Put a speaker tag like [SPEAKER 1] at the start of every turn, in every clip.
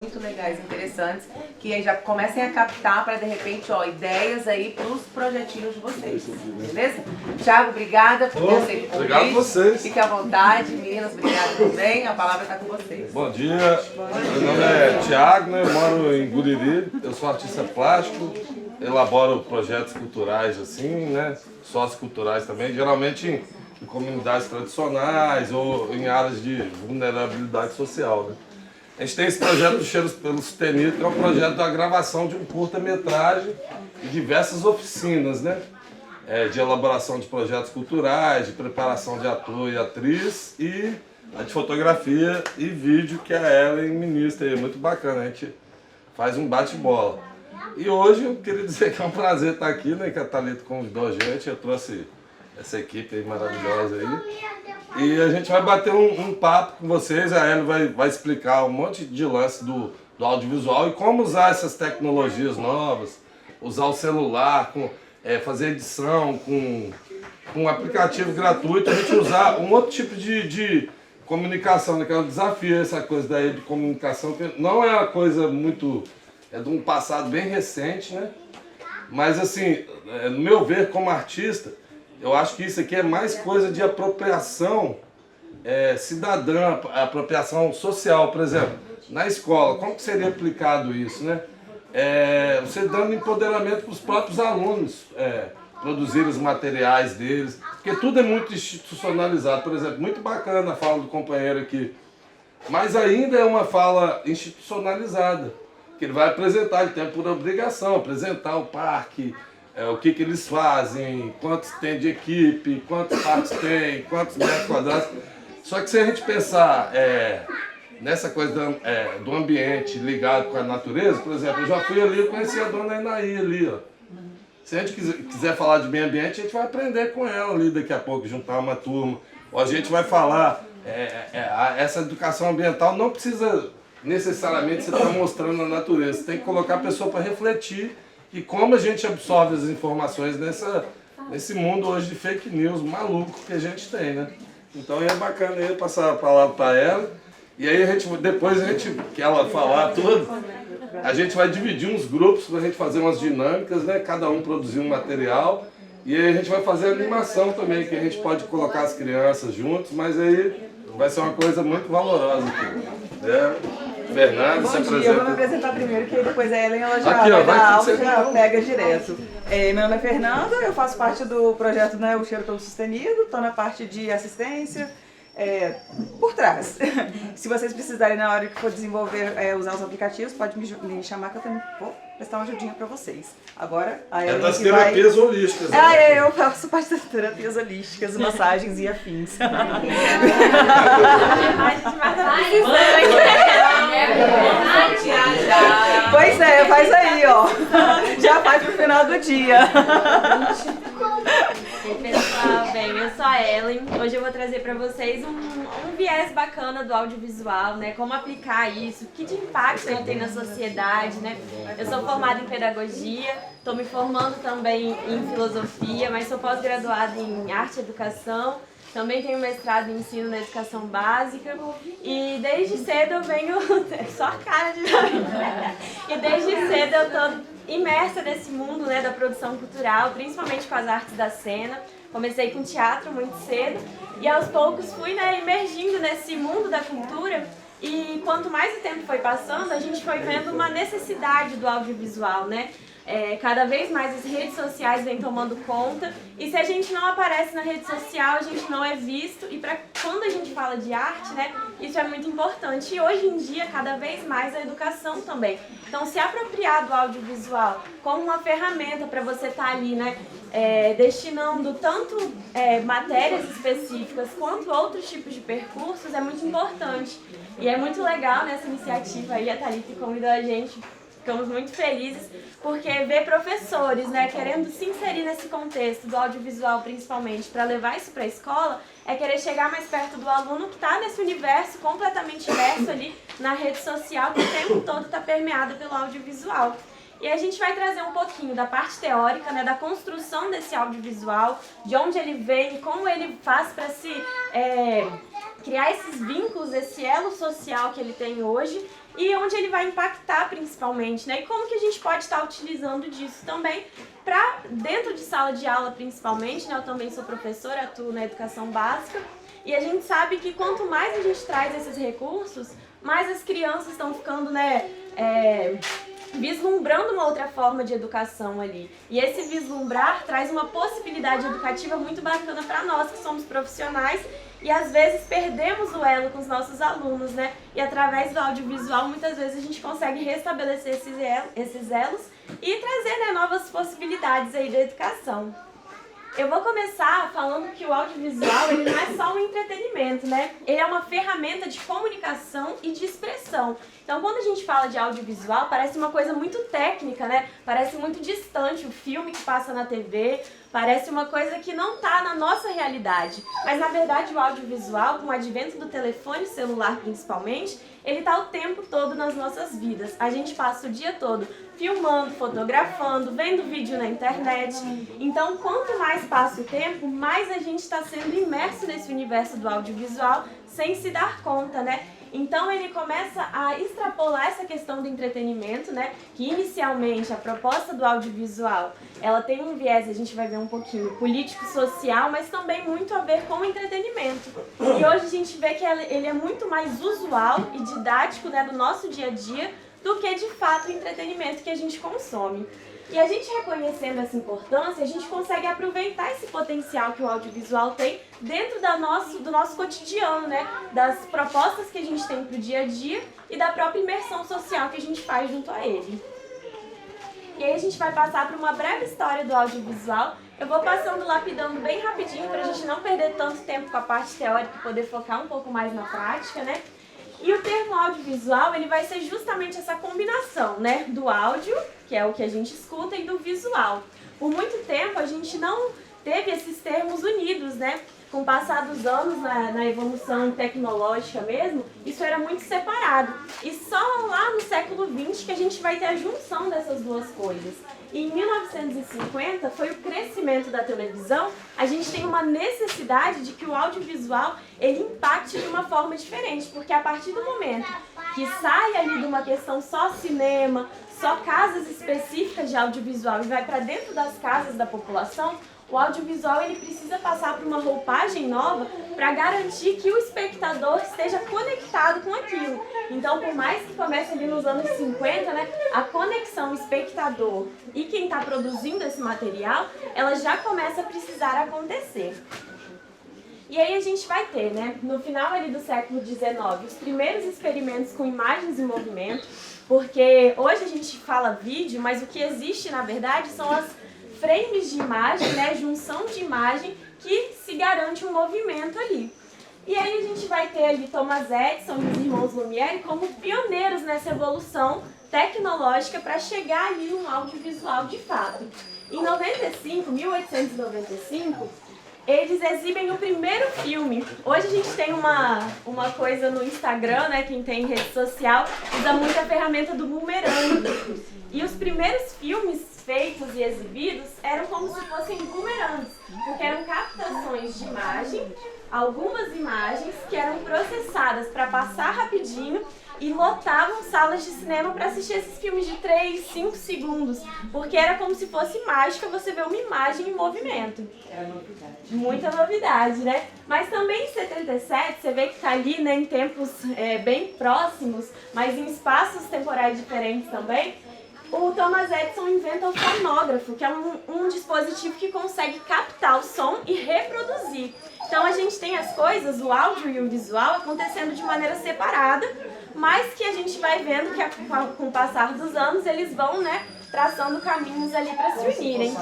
[SPEAKER 1] muito legais, interessantes, que aí já comecem a captar para, de repente, ó, ideias aí para os projetinhos de vocês, beleza? Thiago, obrigada por ter aceito o convite.
[SPEAKER 2] Obrigado a vocês.
[SPEAKER 1] Fique à vontade, meninas, obrigada também, a palavra está com vocês.
[SPEAKER 2] Bom dia, meu nome é Thiago, né? Eu moro em Guriri, eu sou artista plástico, elaboro projetos culturais assim, né? Socioculturais também, geralmente em comunidades tradicionais ou em áreas de vulnerabilidade social, né? A gente tem esse projeto do Cheiros pelo Sustenido, que é um projeto da gravação de um curta-metragem e diversas oficinas, né? De elaboração de projetos culturais, de preparação de ator e atriz e a de fotografia e vídeo que a Ellen ministra, é muito bacana, a gente faz um bate-bola. E hoje eu queria dizer que é um prazer estar aqui, né? Que a Thalita convidou a gente, eu trouxe essa equipe aí maravilhosa aí. E a gente vai bater um papo com vocês, a Ellen vai explicar um monte de lance do audiovisual e como usar essas tecnologias novas, usar o celular, fazer edição com um aplicativo gratuito, a gente usar um outro tipo de comunicação, né, que é um desafio essa coisa daí de comunicação, que não é uma coisa muito, é de um passado bem recente, né? Mas assim, no meu ver como artista, eu acho que isso aqui é mais coisa de apropriação cidadã, apropriação social. Por exemplo, na escola, como que seria aplicado isso, né? Você dando empoderamento para os próprios alunos produzirem os materiais deles, porque tudo é muito institucionalizado. Por exemplo, muito bacana a fala do companheiro aqui, mas ainda é uma fala institucionalizada, que ele vai apresentar, ele tem por obrigação apresentar o parque, o que eles fazem, quantos tem de equipe, quantos parques tem, quantos metros quadrados. Só que se a gente pensar nessa coisa do ambiente ligado com a natureza, por exemplo, eu já fui ali, eu conheci a dona Inaí ali, ó. Se a gente quiser falar de meio ambiente, a gente vai aprender com ela ali daqui a pouco, juntar uma turma. Ou a gente vai falar, essa educação ambiental não precisa necessariamente você estar mostrando a natureza, você tem que colocar a pessoa para refletir e como a gente absorve as informações nesse mundo hoje de fake news maluco que a gente tem, né? Então é bacana eu passar a palavra para ela e aí depois que ela falar tudo, a gente vai dividir uns grupos para a gente fazer umas dinâmicas, né? Cada um produzir um material e aí a gente vai fazer animação também, que a gente pode colocar as crianças juntos, mas aí vai ser uma coisa muito valorosa aqui. Fernanda,
[SPEAKER 3] bom dia, eu vou me apresentar primeiro, que aí depois a Ellen ela já vai dar aula e já pega direto. Meu nome é Fernanda, eu faço parte do projeto, né, O Cheiro Pelo Sustenido, estou na parte de assistência, por trás. Se vocês precisarem na hora que for desenvolver, usar os aplicativos, pode me chamar que eu também vou prestar uma ajudinha para vocês. Agora, a Ellen
[SPEAKER 2] das terapias holísticas.
[SPEAKER 3] Eu faço parte das terapias holísticas, massagens e afins. Pois faz aí, ó. Já faz pro final do dia.
[SPEAKER 4] Pessoal, bem, eu sou a Ellen. Hoje eu vou trazer para vocês um viés bacana do audiovisual, né? Como aplicar isso, que de impacto ele tem na sociedade, né? Eu sou formada em pedagogia, estou me formando também em filosofia, mas sou pós-graduada em arte e educação. Também tenho mestrado em ensino na educação básica e desde cedo eu venho... só a cara de... E desde cedo eu estou imersa nesse mundo, né, da produção cultural, principalmente com as artes da cena. Comecei com teatro muito cedo e aos poucos fui, né, emergindo nesse mundo da cultura. E quanto mais o tempo foi passando, a gente foi vendo uma necessidade do audiovisual, né? Cada vez mais as redes sociais vêm tomando conta e se a gente não aparece na rede social, a gente não é visto e quando a gente fala de arte, né, isso é muito importante e hoje em dia cada vez mais a educação também. Então se apropriar do audiovisual como uma ferramenta para você estar ali, né, destinando tanto matérias específicas quanto outros tipos de percursos é muito importante e é muito legal nessa iniciativa aí, a Thalita convidou a gente. Ficamos muito felizes porque ver professores, né, querendo se inserir nesse contexto do audiovisual principalmente para levar isso para a escola é querer chegar mais perto do aluno que está nesse universo completamente imerso ali na rede social que o tempo todo está permeado pelo audiovisual. E a gente vai trazer um pouquinho da parte teórica, né, da construção desse audiovisual, de onde ele vem, como ele faz para se criar esses vínculos, esse elo social que ele tem hoje e onde ele vai impactar principalmente, né? E como que a gente pode estar utilizando disso também para dentro de sala de aula principalmente, né? Eu também sou professora, atuo na educação básica, e a gente sabe que quanto mais a gente traz esses recursos, mais as crianças estão ficando, né, vislumbrando uma outra forma de educação ali. E esse vislumbrar traz uma possibilidade educativa muito bacana para nós que somos profissionais e às vezes perdemos o elo com os nossos alunos, né? E através do audiovisual muitas vezes a gente consegue restabelecer esses elos e trazer, né, novas possibilidades aí da educação. Eu vou começar falando que o audiovisual ele não é só um entretenimento, né? Ele é uma ferramenta de comunicação e de expressão. Então, quando a gente fala de audiovisual, parece uma coisa muito técnica, né? Parece muito distante o filme que passa na TV, parece uma coisa que não está na nossa realidade. Mas, na verdade, o audiovisual, com o advento do telefone celular principalmente, ele está o tempo todo nas nossas vidas. A gente passa o dia todo filmando, fotografando, vendo vídeo na internet. Então, quanto mais passa o tempo, mais a gente está sendo imerso nesse universo do audiovisual sem se dar conta, né? Então ele começa a extrapolar essa questão do entretenimento, né? Que inicialmente a proposta do audiovisual, ela tem um viés, a gente vai ver um pouquinho, político-social, mas também muito a ver com o entretenimento. E hoje a gente vê que ele é muito mais usual e didático, né, do nosso dia a dia, do que de fato o entretenimento que a gente consome. E a gente reconhecendo essa importância, a gente consegue aproveitar esse potencial que o audiovisual tem dentro do nosso cotidiano, né? Das propostas que a gente tem para o dia a dia e da própria imersão social que a gente faz junto a ele. E aí a gente vai passar por uma breve história do audiovisual. Eu vou passando, lapidando bem rapidinho para a gente não perder tanto tempo com a parte teórica e poder focar um pouco mais na prática, né? E o termo audiovisual, ele vai ser justamente essa combinação, né, do áudio, que é o que a gente escuta, e do visual. Por muito tempo a gente não teve esses termos unidos, né? Com o passar dos anos, na evolução tecnológica mesmo, isso era muito separado. E só lá no século XX que a gente vai ter a junção dessas duas coisas. E em 1950 foi o crescimento da televisão, a gente tem uma necessidade de que o audiovisual ele impacte de uma forma diferente, porque a partir do momento que sai ali de uma questão só cinema, só casas específicas de audiovisual e vai para dentro das casas da população, o audiovisual ele precisa passar por uma roupagem nova para garantir que o espectador esteja conectado com aquilo. Então, por mais que comece ali nos anos 50, né, a conexão espectador e quem está produzindo esse material, ela já começa a precisar acontecer. E aí a gente vai ter, né, no final ali do século XIX, os primeiros experimentos com imagens em movimento, porque hoje a gente fala vídeo, mas o que existe na verdade são as frames de imagem, né, junção de imagem que se garante um movimento ali. E aí a gente vai ter ali Thomas Edison e os irmãos Lumière como pioneiros nessa evolução tecnológica para chegar ali num audiovisual de fato. Em 1895, eles exibem o primeiro filme. Hoje a gente tem uma coisa no Instagram, né, quem tem rede social, usa muito a ferramenta do boomerang. E os primeiros filmes feitos e exibidos eram como se fossem boomerangs, porque eram captações de imagem, algumas imagens que eram processadas para passar rapidinho e lotavam salas de cinema para assistir esses filmes de 3, 5 segundos, porque era como se fosse mágica você ver uma imagem em movimento. Era novidade. Muita novidade, né? Mas também em 77, você vê que está ali, né, em tempos bem próximos, mas em espaços temporais diferentes também, o Thomas Edison inventa o fonógrafo, que é um dispositivo que consegue captar o som e reproduzir. Então a gente tem as coisas, o áudio e o visual, acontecendo de maneira separada, mas que a gente vai vendo que com o passar dos anos eles vão, né, traçando caminhos ali para se unirem.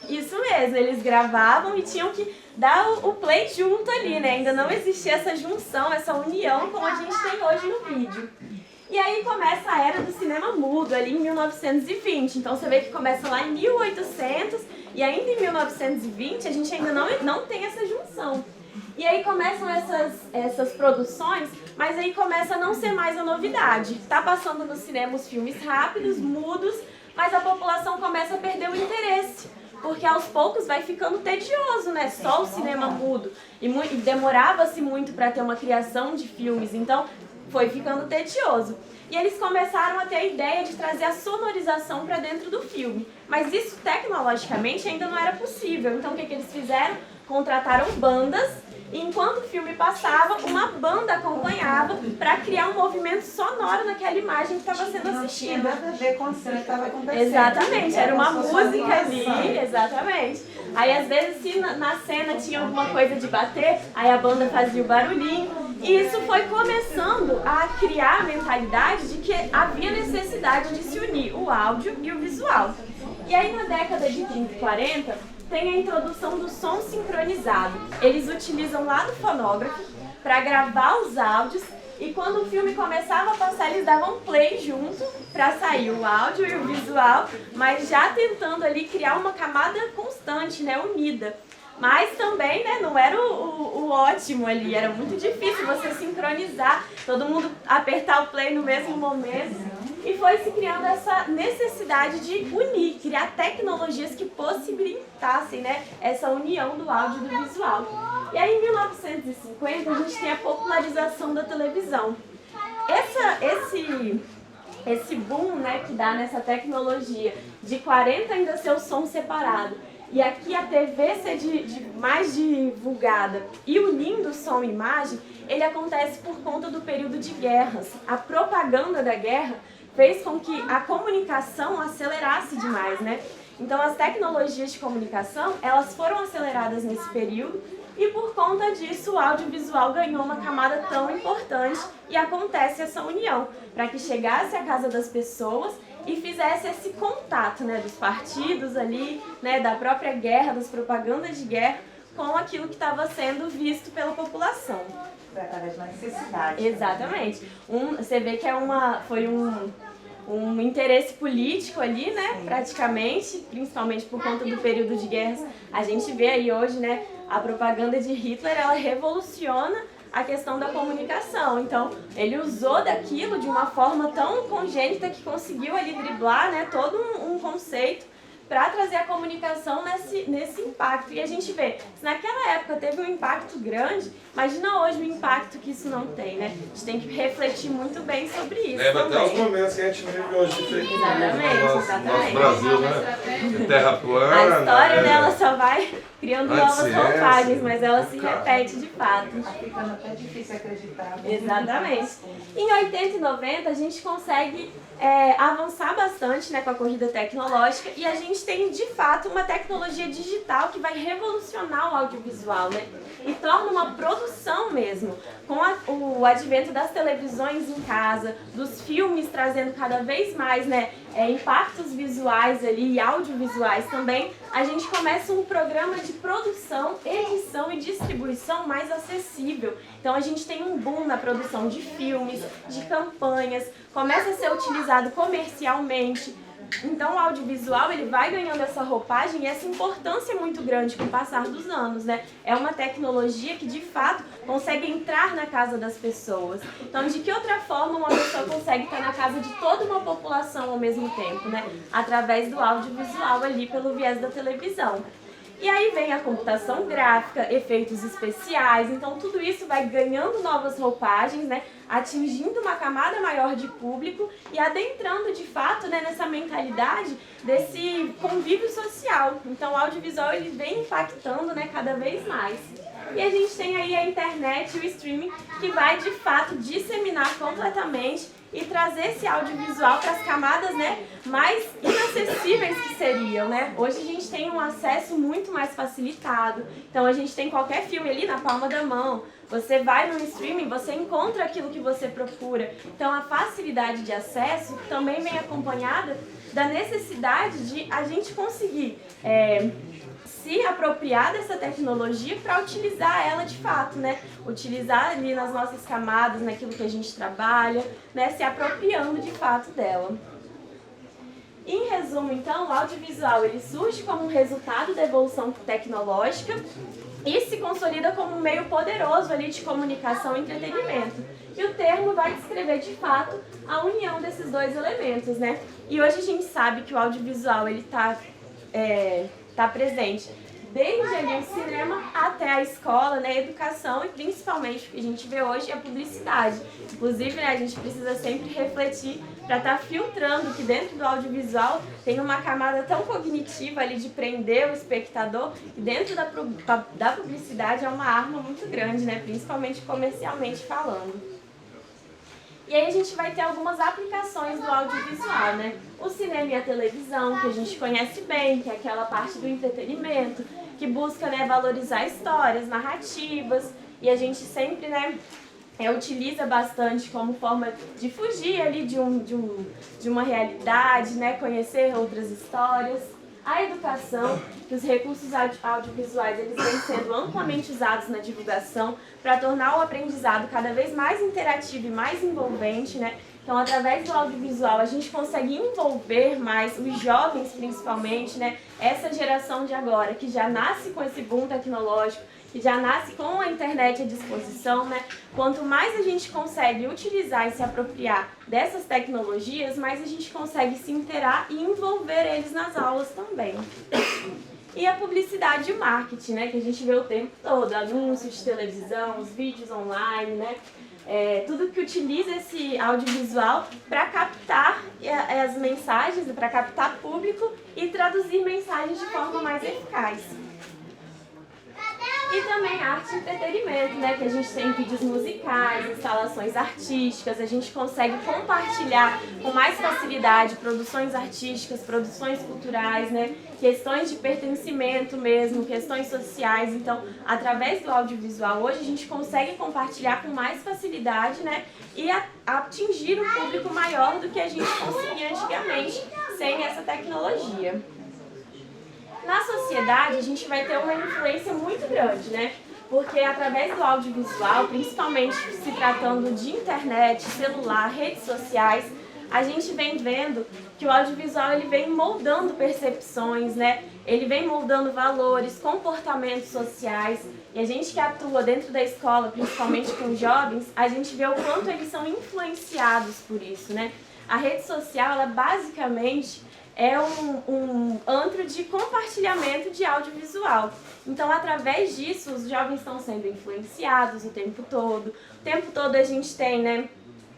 [SPEAKER 4] Isso mesmo, eles gravavam e tinham que dar o play junto ali, né? Ainda não existia essa junção, essa união como a gente tem hoje no vídeo. E aí começa a era do cinema mudo, ali em 1920. Então você vê que começa lá em 1800 e ainda em 1920 a gente ainda não tem essa junção. E aí começam essas produções, mas aí começa a não ser mais a novidade. Tá passando no cinema os filmes rápidos, mudos, mas a população começa a perder o interesse. Porque aos poucos vai ficando tedioso, né? Só o cinema mudo. E demorava-se muito para ter uma criação de filmes. Então foi ficando tedioso. E eles começaram a ter a ideia de trazer a sonorização para dentro do filme. Mas isso tecnologicamente ainda não era possível. Então o que eles fizeram? Contrataram bandas e enquanto o filme passava, uma banda acompanhava para criar um movimento sonoro naquela imagem que estava sendo assistida.
[SPEAKER 5] Não tinha nada a ver com a cena que estava acontecendo.
[SPEAKER 4] Exatamente, era uma música ali, exatamente. Aí às vezes se na cena tinha alguma coisa de bater, aí a banda fazia o barulhinho. E isso foi começando a criar a mentalidade de que havia necessidade de se unir o áudio e o visual. E aí na década de 30 e 40, tem a introdução do som sincronizado. Eles utilizam lá no fonógrafo para gravar os áudios e quando o filme começava a passar, eles davam play junto para sair o áudio e o visual, mas já tentando ali criar uma camada constante, né, unida. Mas também, né, não era o ótimo ali, era muito difícil você sincronizar, todo mundo apertar o play no mesmo momento. E foi se criando essa necessidade de unir, criar tecnologias que possibilitassem, né, essa união do áudio e do visual. E aí em 1950 a gente tem a popularização da televisão. Esse boom, né, que dá nessa tecnologia de 40 ainda ser o som separado e aqui a TV ser mais divulgada e unindo som e imagem, ele acontece por conta do período de guerras. A propaganda da guerra fez com que a comunicação acelerasse demais, né? Então as tecnologias de comunicação, elas foram aceleradas nesse período e por conta disso o audiovisual ganhou uma camada tão importante e acontece essa união, para que chegasse à casa das pessoas e fizesse esse contato, né, dos partidos ali, né, da própria guerra, das propagandas de guerra, com aquilo que estava sendo visto pela população.
[SPEAKER 5] Foi através de uma necessidade.
[SPEAKER 4] Exatamente. Você vê que foi um interesse político ali, né, praticamente, principalmente por conta do período de guerras. A gente vê aí hoje, né, a propaganda de Hitler, ela revoluciona a questão da comunicação. Então, ele usou daquilo de uma forma tão congênita que conseguiu ali driblar, né, todo um conceito para trazer a comunicação nesse impacto. E a gente vê, se naquela época teve um impacto grande, imagina hoje o impacto que isso não tem, né? A gente tem que refletir muito bem sobre isso.
[SPEAKER 2] Lembra
[SPEAKER 4] também.
[SPEAKER 2] até os momentos que a gente vive hoje de fake news
[SPEAKER 4] Exatamente,
[SPEAKER 2] no nosso Brasil, né? De terra plana.
[SPEAKER 4] A história dela só vai criando novas
[SPEAKER 2] Ciência,
[SPEAKER 4] roupagens, mas ela se repete de fato.
[SPEAKER 5] Tá ficando até difícil acreditar.
[SPEAKER 4] Exatamente. Em 80 e 90 a gente consegue avançar bastante, né, com a corrida tecnológica e a gente tem de fato uma tecnologia digital que vai revolucionar o audiovisual, né? E torna uma produção mesmo, com o advento das televisões em casa, dos filmes trazendo cada vez mais, né, impactos visuais ali e audiovisuais também, a gente começa um programa de produção, edição e distribuição mais acessível. Então a gente tem um boom na produção de filmes, de campanhas, começa a ser utilizado comercialmente. Então o audiovisual ele vai ganhando essa roupagem e essa importância muito grande com o passar dos anos, né? É uma tecnologia que de fato consegue entrar na casa das pessoas. Então de que outra forma uma pessoa consegue estar na casa de toda uma população ao mesmo tempo, né? Através do audiovisual ali pelo viés da televisão. E aí vem a computação gráfica, efeitos especiais, então tudo isso vai ganhando novas roupagens, né, atingindo uma camada maior de público e adentrando de fato, né, nessa mentalidade desse convívio social. Então o audiovisual ele vem impactando, né, cada vez mais. E a gente tem aí a internet e o streaming que vai de fato disseminar completamente e trazer esse audiovisual para as camadas, né, mais inacessíveis que seriam, né? Hoje a gente tem um acesso muito mais facilitado, então a gente tem qualquer filme ali na palma da mão, você vai no streaming, você encontra aquilo que você procura, então a facilidade de acesso também vem acompanhada da necessidade de a gente conseguir se apropriar dessa tecnologia para utilizar ela de fato, né? Utilizar ali nas nossas camadas, naquilo que a gente trabalha, né? Se apropriando de fato dela. Em resumo, então, o audiovisual ele surge como um resultado da evolução tecnológica e se consolida como um meio poderoso ali de comunicação e entretenimento. E o termo vai descrever de fato a união desses dois elementos, né? E hoje a gente sabe que o audiovisual ele tá presente desde ali o cinema até a escola, né, a educação e principalmente o que a gente vê hoje é a publicidade. Inclusive, né, a gente precisa sempre refletir para estar filtrando que dentro do audiovisual tem uma camada tão cognitiva ali de prender o espectador, e dentro da publicidade é uma arma muito grande, né, principalmente comercialmente falando. E aí a gente vai ter algumas aplicações do audiovisual, né? O cinema e a televisão, que a gente conhece bem, que é aquela parte do entretenimento, que busca, né, valorizar histórias, narrativas, e a gente sempre, né, utiliza bastante como forma de fugir ali de uma realidade, né, conhecer outras histórias. A educação, que os recursos audiovisuais eles vêm sendo amplamente usados na divulgação para tornar o aprendizado cada vez mais interativo e mais envolvente, né? Então, através do audiovisual, a gente consegue envolver mais os jovens, principalmente, né? Essa geração de agora, que já nasce com esse boom tecnológico, que já nasce com a internet à disposição, né? Quanto mais a gente consegue utilizar e se apropriar dessas tecnologias, mais a gente consegue se inteirar e envolver eles nas aulas também. E a publicidade e o marketing, né? Que a gente vê o tempo todo, anúncios de televisão, os vídeos online, né? Tudo que utiliza esse audiovisual para captar as mensagens, para captar público e traduzir mensagens de forma mais eficaz. E também arte e entretenimento, né? Que a gente tem vídeos musicais, instalações artísticas, a gente consegue compartilhar com mais facilidade produções artísticas, produções culturais, né? Questões de pertencimento mesmo, questões sociais. Então, através do audiovisual, hoje a gente consegue compartilhar com mais facilidade, né? E atingir um público maior do que a gente conseguia antigamente sem essa tecnologia. Na sociedade, a gente vai ter uma influência muito grande, né? Porque através do audiovisual, principalmente se tratando de internet, celular, redes sociais, a gente vem vendo que o audiovisual ele vem moldando percepções, né? Ele vem moldando valores, comportamentos sociais. E a gente que atua dentro da escola, principalmente com jovens, a gente vê o quanto eles são influenciados por isso, né? A rede social, ela basicamente é um antro de compartilhamento de audiovisual. Então, através disso, os jovens estão sendo influenciados o tempo todo. O tempo todo a gente tem, né,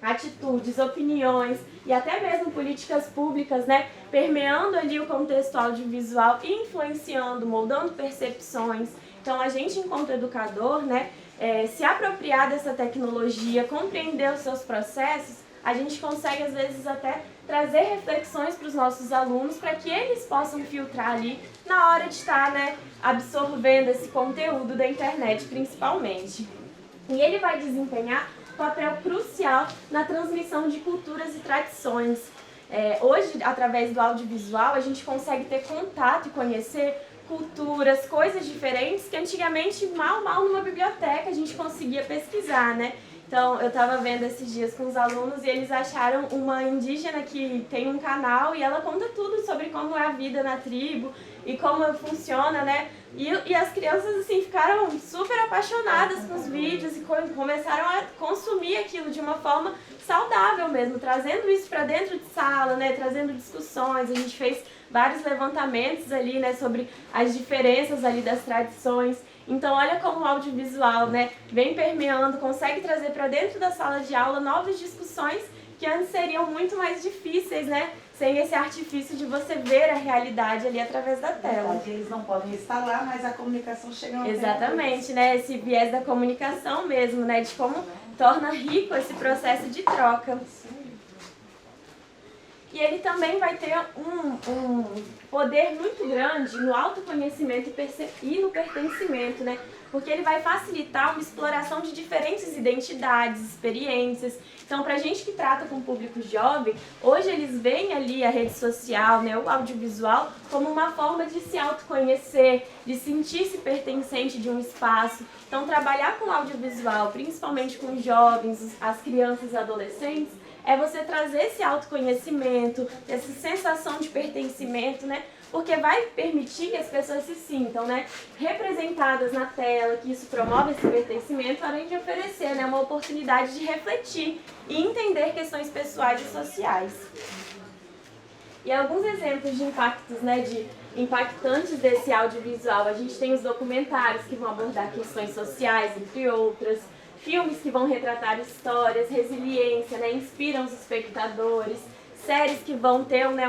[SPEAKER 4] atitudes, opiniões e até mesmo políticas públicas, né, permeando ali o contexto audiovisual, influenciando, moldando percepções. Então, a gente, enquanto educador, né, se apropriar dessa tecnologia, compreender os seus processos, a gente consegue, às vezes, até trazer reflexões para os nossos alunos para que eles possam filtrar ali na hora de estar, né, absorvendo esse conteúdo da internet, principalmente. E ele vai desempenhar um papel crucial na transmissão de culturas e tradições. Hoje, através do audiovisual, a gente consegue ter contato e conhecer culturas, coisas diferentes que antigamente, mal numa biblioteca, a gente conseguia pesquisar, né? Então, eu estava vendo esses dias com os alunos e eles acharam uma indígena que tem um canal e ela conta tudo sobre como é a vida na tribo e como funciona, né? E as crianças, assim, ficaram super apaixonadas com os vídeos e começaram a consumir aquilo de uma forma saudável mesmo, trazendo isso para dentro de sala, né? Trazendo discussões. A gente fez vários levantamentos ali, né? Sobre as diferenças ali das tradições. Então, olha como o audiovisual, né, vem permeando, consegue trazer para dentro da sala de aula novas discussões que antes seriam muito mais difíceis, né, sem esse artifício de você ver a realidade ali através da tela.
[SPEAKER 5] Eles não podem instalar, mas a comunicação chega no
[SPEAKER 4] Exatamente, né, esse viés da comunicação mesmo, né, de como torna rico esse processo de troca. E ele também vai ter um poder muito grande no autoconhecimento e no pertencimento, né? Porque ele vai facilitar uma exploração de diferentes identidades, experiências. Então, para a gente que trata com o público jovem, hoje eles veem ali a rede social, né, o audiovisual, como uma forma de se autoconhecer, de sentir-se pertencente de um espaço. Então, trabalhar com audiovisual, principalmente com os jovens, as crianças e adolescentes, é você trazer esse autoconhecimento, essa sensação de pertencimento, né? Porque vai permitir que as pessoas se sintam, né, representadas na tela, que isso promove esse pertencimento, além de oferecer, né, uma oportunidade de refletir e entender questões pessoais e sociais. E alguns exemplos de impactos, né, de impactantes desse audiovisual, a gente tem os documentários que vão abordar questões sociais, entre outras, filmes que vão retratar histórias, resiliência, né, inspiram os espectadores, séries que vão ter, né,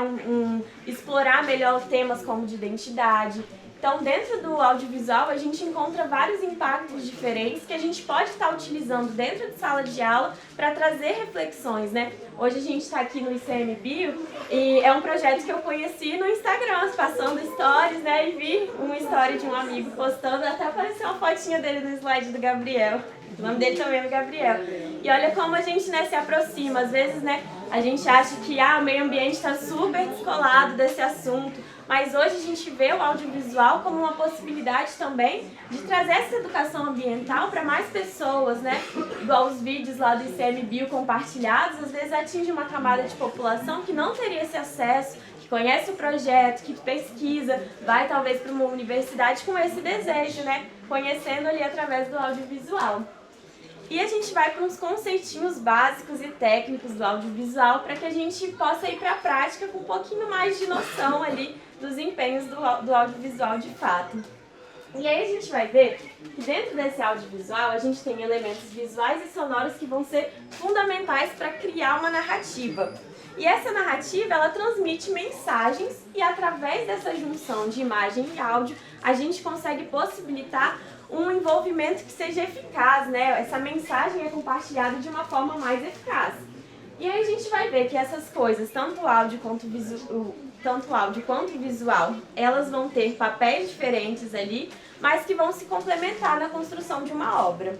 [SPEAKER 4] explorar melhor temas como de identidade. Então, dentro do audiovisual, a gente encontra vários impactos diferentes que a gente pode estar utilizando dentro de sala de aula para trazer reflexões, né? Hoje a gente está aqui no ICMBio e é um projeto que eu conheci no Instagram, passando stories, né? E vi uma história de um amigo postando, até apareceu uma fotinha dele no slide do Gabriel. O nome dele também é Gabriel. E olha como a gente, né, se aproxima. Às vezes, né, a gente acha que o meio ambiente está super descolado desse assunto. Mas hoje a gente vê o audiovisual como uma possibilidade também de trazer essa educação ambiental para mais pessoas, né? Igual os vídeos lá do ICMBio compartilhados, às vezes atinge uma camada de população que não teria esse acesso, que conhece o projeto, que pesquisa, vai talvez para uma universidade com esse desejo, né? Conhecendo ali através do audiovisual. E a gente vai para uns conceitinhos básicos e técnicos do audiovisual para que a gente possa ir para a prática com um pouquinho mais de noção ali dos empenhos do audiovisual de fato. E aí a gente vai ver que dentro desse audiovisual a gente tem elementos visuais e sonoros que vão ser fundamentais para criar uma narrativa. E essa narrativa, ela transmite mensagens e através dessa junção de imagem e áudio, a gente consegue possibilitar um envolvimento que seja eficaz, né? Essa mensagem é compartilhada de uma forma mais eficaz. E aí a gente vai ver que essas coisas, tanto áudio quanto visual, elas vão ter papéis diferentes ali, mas que vão se complementar na construção de uma obra.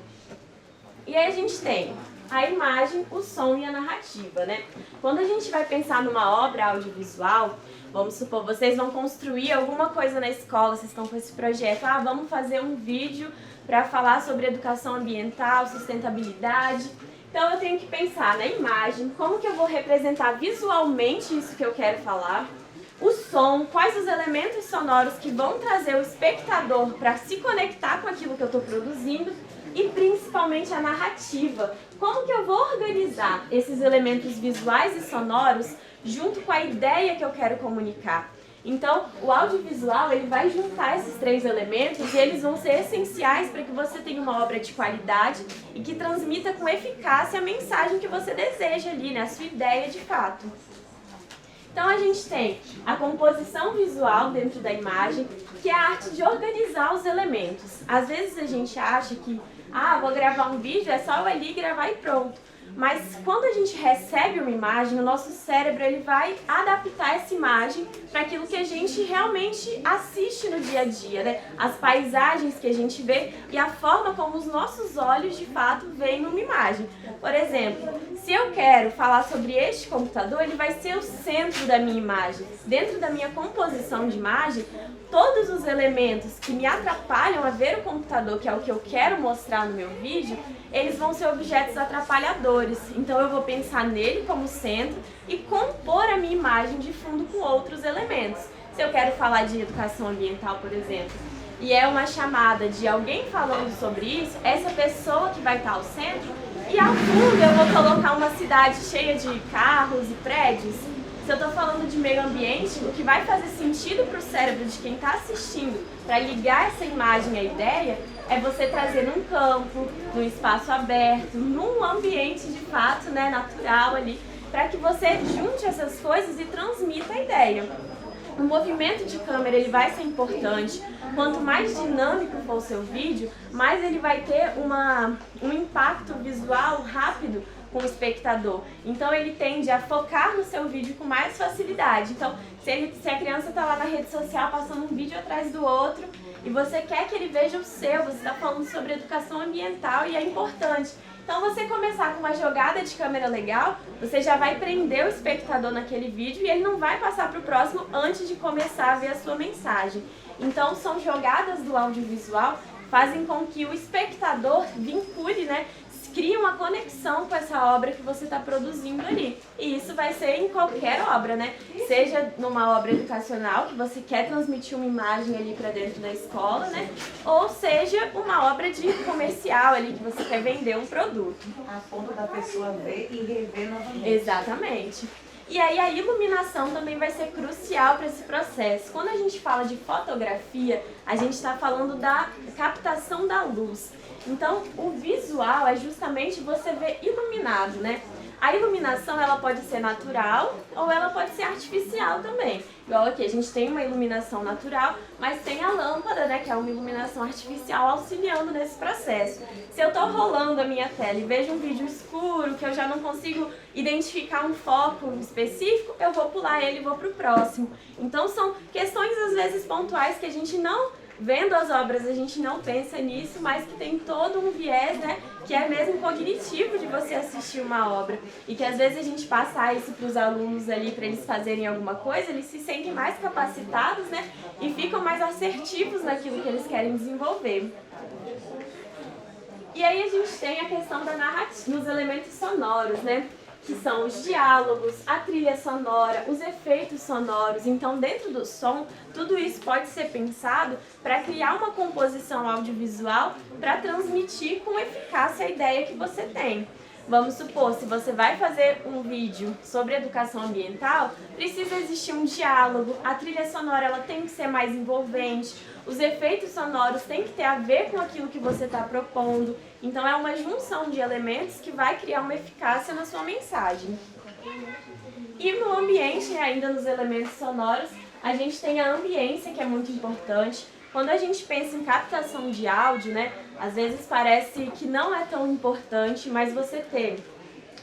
[SPEAKER 4] E aí a gente tem a imagem, o som e a narrativa, né? Quando a gente vai pensar numa obra audiovisual, vamos supor, vocês vão construir alguma coisa na escola, vocês estão com esse projeto, vamos fazer um vídeo para falar sobre educação ambiental, sustentabilidade. Então eu tenho que pensar na imagem, como que eu vou representar visualmente isso que eu quero falar, o som, quais os elementos sonoros que vão trazer o espectador para se conectar com aquilo que eu estou produzindo e principalmente a narrativa. Como que eu vou organizar esses elementos visuais e sonoros junto com a ideia que eu quero comunicar? Então, o audiovisual, ele vai juntar esses três elementos e eles vão ser essenciais para que você tenha uma obra de qualidade e que transmita com eficácia a mensagem que você deseja ali, né? A sua ideia de fato. Então, a gente tem a composição visual dentro da imagem, que é a arte de organizar os elementos. Às vezes a gente acha que, vou gravar um vídeo, é só eu ali gravar e pronto. Mas quando a gente recebe uma imagem, o nosso cérebro ele vai adaptar essa imagem para aquilo que a gente realmente assiste no dia a dia, né? As paisagens que a gente vê e a forma como os nossos olhos de fato veem numa imagem. Por exemplo, se eu quero falar sobre este computador, ele vai ser o centro da minha imagem. Dentro da minha composição de imagem, todos os elementos que me atrapalham a ver o computador, que é o que eu quero mostrar no meu vídeo, eles vão ser objetos atrapalhadores. Então eu vou pensar nele como centro e compor a minha imagem de fundo com outros elementos. Se eu quero falar de educação ambiental, por exemplo, e é uma chamada de alguém falando sobre isso, essa pessoa que vai estar ao centro, e ao fundo eu vou colocar uma cidade cheia de carros e prédios. Se eu estou falando de meio ambiente, o que vai fazer sentido para o cérebro de quem está assistindo para ligar essa imagem à ideia é você trazer num campo, num espaço aberto, num ambiente de fato, né, natural ali, para que você junte essas coisas e transmita a ideia. O movimento de câmera ele vai ser importante. Quanto mais dinâmico for o seu vídeo, mais ele vai ter um impacto visual rápido com o espectador. Então ele tende a focar no seu vídeo com mais facilidade. Então, se a criança está lá na rede social passando um vídeo atrás do outro e você quer que ele veja o seu, você está falando sobre educação ambiental e é importante. Então você começar com uma jogada de câmera legal, você já vai prender o espectador naquele vídeo e ele não vai passar para o próximo antes de começar a ver a sua mensagem. Então são jogadas do audiovisual que fazem com que o espectador vincule, né? Cria uma conexão com essa obra que você está produzindo ali. E isso vai ser em qualquer obra, né? Seja numa obra educacional, que você quer transmitir uma imagem ali para dentro da escola, né? Ou seja, uma obra de comercial ali, que você quer vender um produto.
[SPEAKER 5] A ponto da pessoa ver e rever novamente.
[SPEAKER 4] Exatamente. E aí a iluminação também vai ser crucial para esse processo. Quando a gente fala de fotografia, a gente está falando da captação da luz. Então, o visual é justamente você ver iluminado, né? A iluminação, ela pode ser natural ou ela pode ser artificial também. Igual aqui, a gente tem uma iluminação natural, mas tem a lâmpada, né, que é uma iluminação artificial auxiliando nesse processo. Se eu estou rolando a minha tela e vejo um vídeo escuro, que eu já não consigo identificar um foco específico, eu vou pular ele e vou para o próximo. Então, são questões, às vezes, pontuais que a gente não... Vendo as obras, a gente não pensa nisso, mas que tem todo um viés, né, que é mesmo cognitivo de você assistir uma obra. E que às vezes a gente passar isso para os alunos ali, para eles fazerem alguma coisa, eles se sentem mais capacitados, né, e ficam mais assertivos naquilo que eles querem desenvolver. E aí a gente tem a questão da narrativa, nos elementos sonoros, né? Que são os diálogos, a trilha sonora, os efeitos sonoros. Então, dentro do som, tudo isso pode ser pensado para criar uma composição audiovisual para transmitir com eficácia a ideia que você tem. Vamos supor, se você vai fazer um vídeo sobre educação ambiental, precisa existir um diálogo, a trilha sonora ela tem que ser mais envolvente, os efeitos sonoros têm que ter a ver com aquilo que você está propondo. Então é uma junção de elementos que vai criar uma eficácia na sua mensagem. E no ambiente, ainda nos elementos sonoros, a gente tem a ambiência, que é muito importante. Quando a gente pensa em captação de áudio, né, às vezes parece que não é tão importante, mas você ter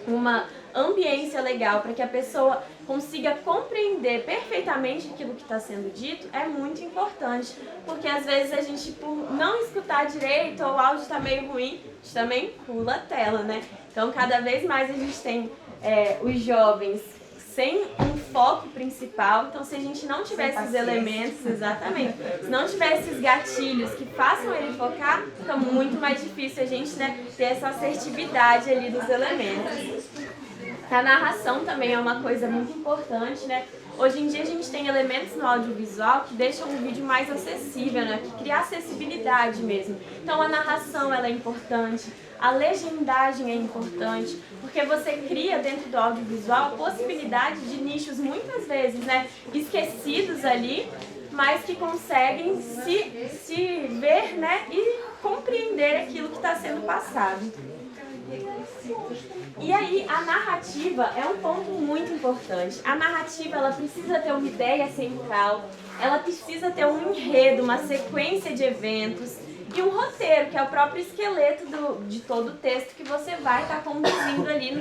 [SPEAKER 4] uma ambiência legal para que a pessoa consiga compreender perfeitamente aquilo que está sendo dito é muito importante, porque às vezes a gente, por não escutar direito ou o áudio está meio ruim, a gente também pula a tela, né? Então cada vez mais a gente tem os jovens sem um foco principal. Então, se a gente não tiver esses elementos, exatamente, se não tiver esses gatilhos que façam ele focar, fica muito mais difícil a gente, né, ter essa assertividade ali dos elementos. A narração também é uma coisa muito importante, né? Hoje em dia a gente tem elementos no audiovisual que deixam o vídeo mais acessível, né? Que cria acessibilidade mesmo. Então a narração ela é importante, a legendagem é importante, porque você cria dentro do audiovisual a possibilidade de nichos muitas vezes, né, esquecidos ali, mas que conseguem se ver, né, e compreender aquilo que está sendo passado. E aí, a narrativa é um ponto muito importante. A narrativa, ela precisa ter uma ideia central, ela precisa ter um enredo, uma sequência de eventos e um roteiro, que é o próprio esqueleto de todo o texto que você vai estar conduzindo ali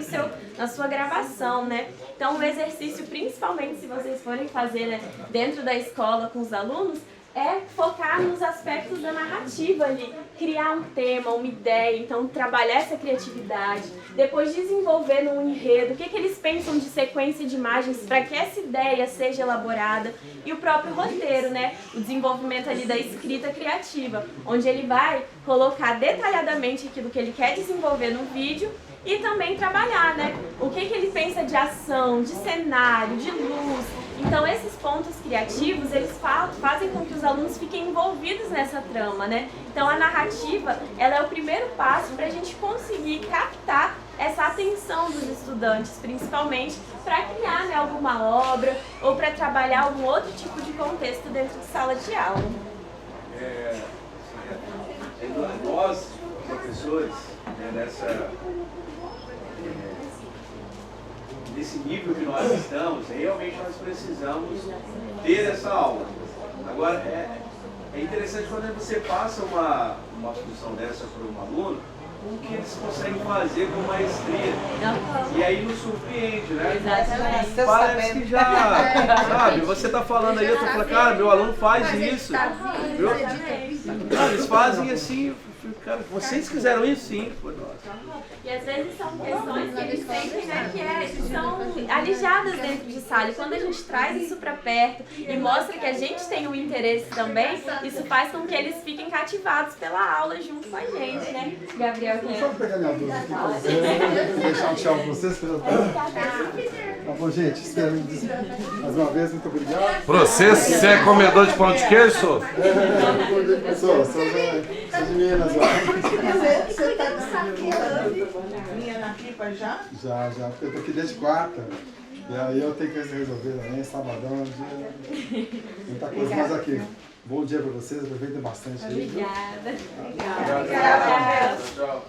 [SPEAKER 4] na sua gravação, né? Então, o exercício, principalmente se vocês forem fazer, né, dentro da escola com os alunos, é focar nos aspectos da narrativa ali, criar um tema, uma ideia, então trabalhar essa criatividade, depois desenvolver num enredo, o que eles pensam de sequência de imagens para que essa ideia seja elaborada, e o próprio roteiro, né, o desenvolvimento ali da escrita criativa, onde ele vai colocar detalhadamente aquilo que ele quer desenvolver no vídeo e também trabalhar, né, o que ele pensa de ação, de cenário, de luz. Então esses pontos criativos, eles fazem com que os alunos fiquem envolvidos nessa trama, né? Então a narrativa, ela é o primeiro passo para a gente conseguir captar essa atenção dos estudantes, principalmente para criar, né, alguma obra ou para trabalhar algum outro tipo de contexto dentro de sala de aula.
[SPEAKER 6] Nós, professores, nesse nível que nós estamos, realmente nós precisamos ter essa aula. Agora, é interessante quando você passa uma função dessa para um aluno, o que eles conseguem fazer com maestria. E aí nos surpreende, né?
[SPEAKER 4] Exatamente.
[SPEAKER 6] Parece que já, sabe, você está falando aí, eu tô falando, cara, meu aluno faz isso. Eles fazem assim, cara, vocês fizeram isso? Sim.
[SPEAKER 4] E às vezes são questões que eles sentem, né, que são alijadas dentro de sala. E quando a gente traz isso para perto e mostra que a gente tem um interesse também, isso faz com que eles fiquem cativados pela aula junto com a gente, né? Gabriel, quer?
[SPEAKER 7] Só pegar minha dúvida aqui, vou deixar um tchau pra vocês. Tá bom, gente, espero mais uma vez, muito obrigado.
[SPEAKER 2] Você é comedor de pão de queijo, senhor?
[SPEAKER 7] Sou de Minas lá.
[SPEAKER 5] Você está saqueando linha na pipa já?
[SPEAKER 7] Já, porque eu tô aqui desde quarta. E aí eu tenho que resolver também, sabadão, dia. Muita coisa, mas aqui. Bom dia para vocês, aproveitem bastante aí.
[SPEAKER 4] Obrigada.
[SPEAKER 3] Obrigada.
[SPEAKER 2] Tchau.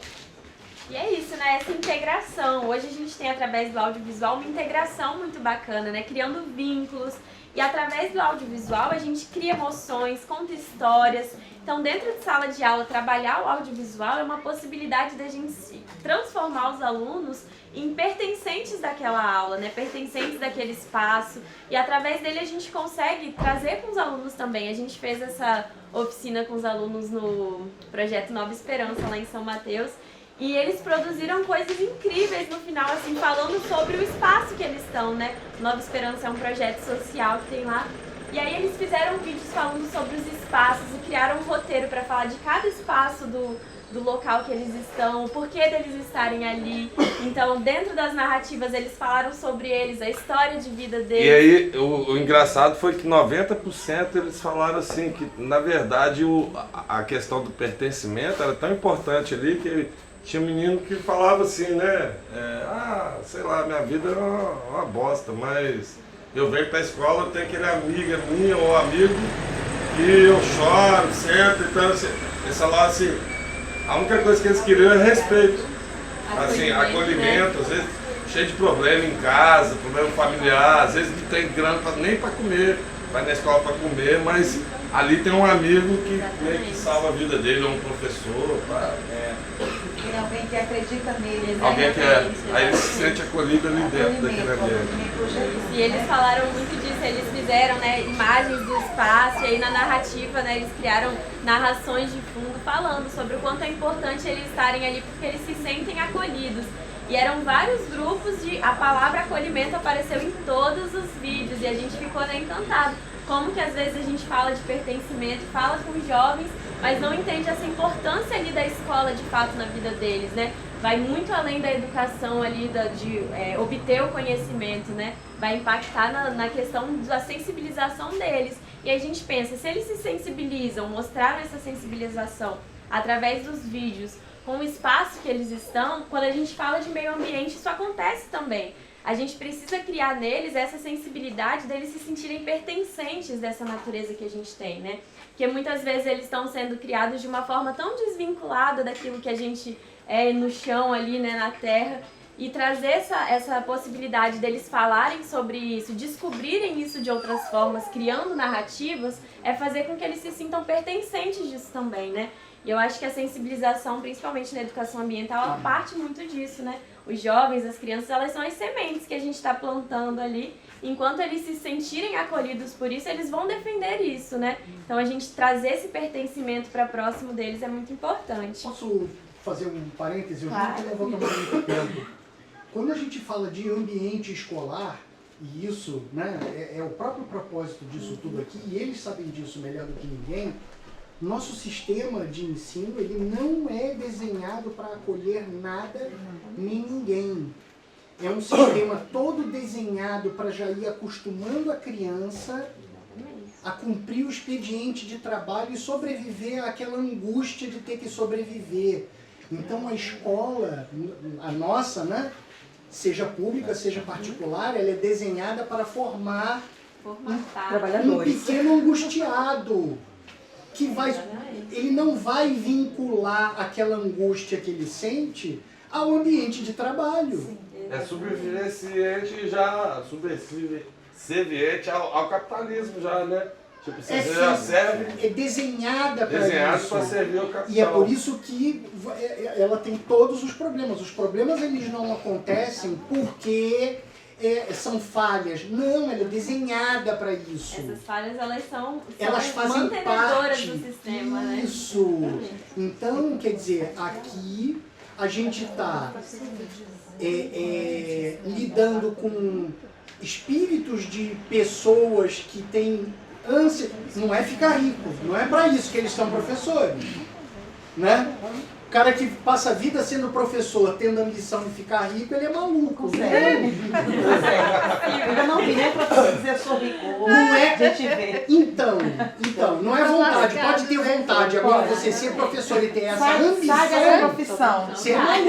[SPEAKER 4] E é isso, né? Essa integração. Hoje a gente tem, através do audiovisual, uma integração muito bacana, né? Criando vínculos. E através do audiovisual a gente cria emoções, conta histórias. Então, dentro de sala de aula, trabalhar o audiovisual é uma possibilidade da gente transformar os alunos em pertencentes daquela aula, né? Pertencentes daquele espaço. E através dele a gente consegue trazer com os alunos também. A gente fez essa oficina com os alunos no projeto Nova Esperança, lá em São Mateus. E eles produziram coisas incríveis no final, assim, falando sobre o espaço que eles estão, né? Nova Esperança é um projeto social que tem lá. E aí eles fizeram vídeos falando sobre os espaços e criaram um roteiro para falar de cada espaço do local que eles estão, o porquê deles estarem ali. Então, dentro das narrativas, eles falaram sobre eles, a história de vida deles.
[SPEAKER 2] E aí, o engraçado foi que 90% eles falaram assim, que na verdade a questão do pertencimento era tão importante ali que tinha um menino que falava assim, né? Sei lá, minha vida é uma bosta, mas eu venho pra escola, eu tenho aquele amiga minha ou amigo que eu choro, sento, então eles falavam assim, a única coisa que eles queriam é respeito. Assim, acolhimento, às vezes cheio de problema em casa, problema familiar, às vezes não tem grana nem para comer, vai na escola para comer, mas ali tem um amigo que meio que salva a vida dele, ou um professor.
[SPEAKER 5] Tem alguém que acredita nele.
[SPEAKER 2] Alguém que aí ele se sente acolhido ali dentro daquele ambiente.
[SPEAKER 4] E eles falaram muito disso, eles fizeram, né, imagens do espaço, e aí na narrativa, né, eles criaram narrações de fundo falando sobre o quanto é importante eles estarem ali, porque eles se sentem acolhidos. E eram vários grupos a palavra acolhimento apareceu em todos os vídeos, e a gente ficou, né, encantado. Como que às vezes a gente fala de pertencimento, fala com os jovens, mas não entende essa importância ali da escola de fato na vida deles, né? Vai muito além da educação ali, de obter o conhecimento, né? Vai impactar na questão da sensibilização deles. E a gente pensa, se eles se sensibilizam, mostraram essa sensibilização através dos vídeos, com o espaço que eles estão, quando a gente fala de meio ambiente, isso acontece também. A gente precisa criar neles essa sensibilidade deles se sentirem pertencentes dessa natureza que a gente tem, né? Porque muitas vezes eles estão sendo criados de uma forma tão desvinculada daquilo que a gente é no chão ali, né, na terra, e trazer essa possibilidade deles falarem sobre isso, descobrirem isso de outras formas, criando narrativas, é fazer com que eles se sintam pertencentes disso também, né? E eu acho que a sensibilização, principalmente na educação ambiental, ela parte muito disso, né? Os jovens, as crianças, elas são as sementes que a gente está plantando ali. Enquanto eles se sentirem acolhidos por isso, eles vão defender isso, né? Então a gente trazer esse pertencimento para próximo deles é muito importante.
[SPEAKER 8] Posso fazer um parêntese? Eu juro que não vou tomar muito tempo. Quando a gente fala de ambiente escolar, e isso, né, é o próprio propósito disso tudo aqui, e eles sabem disso melhor do que ninguém, nosso sistema de ensino ele não é desenhado para acolher nada nem ninguém. É um sistema todo desenhado para já ir acostumando a criança a cumprir o expediente de trabalho e sobreviver àquela angústia de ter que sobreviver. Então a escola, a nossa, né, seja pública, seja particular, ela é desenhada para formar um pequeno angustiado. Ele não vai vincular aquela angústia que ele sente ao ambiente de trabalho.
[SPEAKER 2] É subserviente ao capitalismo já, né? Tipo, você já serve...
[SPEAKER 8] É desenhada para isso.
[SPEAKER 2] Desenhado para servir o capital.
[SPEAKER 8] E é por isso que ela tem todos os problemas. Os problemas eles não acontecem porque são falhas. Não, ela é desenhada para isso.
[SPEAKER 4] Essas falhas,
[SPEAKER 8] elas fazem
[SPEAKER 4] mantenedoras
[SPEAKER 8] parte
[SPEAKER 4] do sistema, né?
[SPEAKER 8] Isso. Então, quer dizer, aqui a gente está lidando com espíritos de pessoas que têm ânsia. Não é ficar rico, não é para isso que eles são professores, né? O cara que passa a vida sendo professor, tendo a ambição de ficar rico, ele é maluco.
[SPEAKER 5] Né? Eu não vi nem professor dizer sou rico.
[SPEAKER 8] Não é?
[SPEAKER 5] A gente vê.
[SPEAKER 8] Então, não é vontade. Pode ter vontade. Agora, você ser professor e ter essa ambição,
[SPEAKER 5] Sai dessa profissão.
[SPEAKER 8] ser maluco.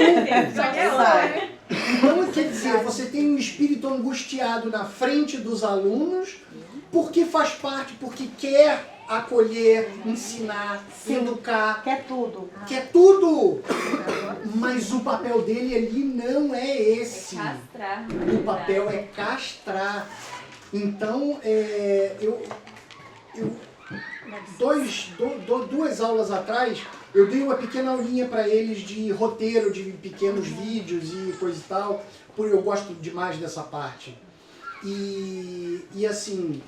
[SPEAKER 8] Então, quer dizer, você tem um espírito angustiado na frente dos alunos, porque faz parte, porque quer acolher, ensinar, educar.
[SPEAKER 5] Quer tudo.
[SPEAKER 8] Quer tudo! Mas o papel dele ali não é esse.
[SPEAKER 4] Castrar.
[SPEAKER 8] O papel é castrar. Então, duas aulas atrás, eu dei uma pequena aulinha para eles de roteiro, de pequenos vídeos e coisa e tal, porque eu gosto demais dessa parte. E assim,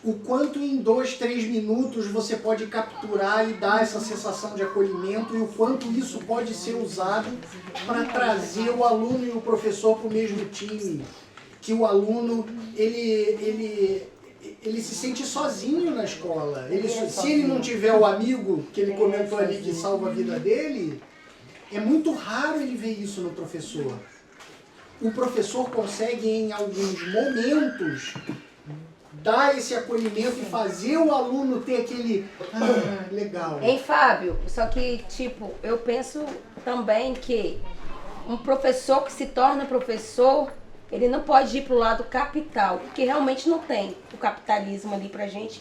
[SPEAKER 8] o quanto em 2, 3 minutos você pode capturar e dar essa sensação de acolhimento e o quanto isso pode ser usado para trazer o aluno e o professor para o mesmo time. Que o aluno, ele se sente sozinho na escola. Se ele não tiver o amigo que ele comentou ali que salva a vida dele, é muito raro ele ver isso no professor. O professor consegue, em alguns momentos, dar esse acolhimento e fazer o aluno ter aquele legal.
[SPEAKER 9] Hein, Fábio? Só que, tipo, eu penso também que um professor que se torna professor, ele não pode ir pro lado capital, porque realmente não tem o capitalismo ali pra gente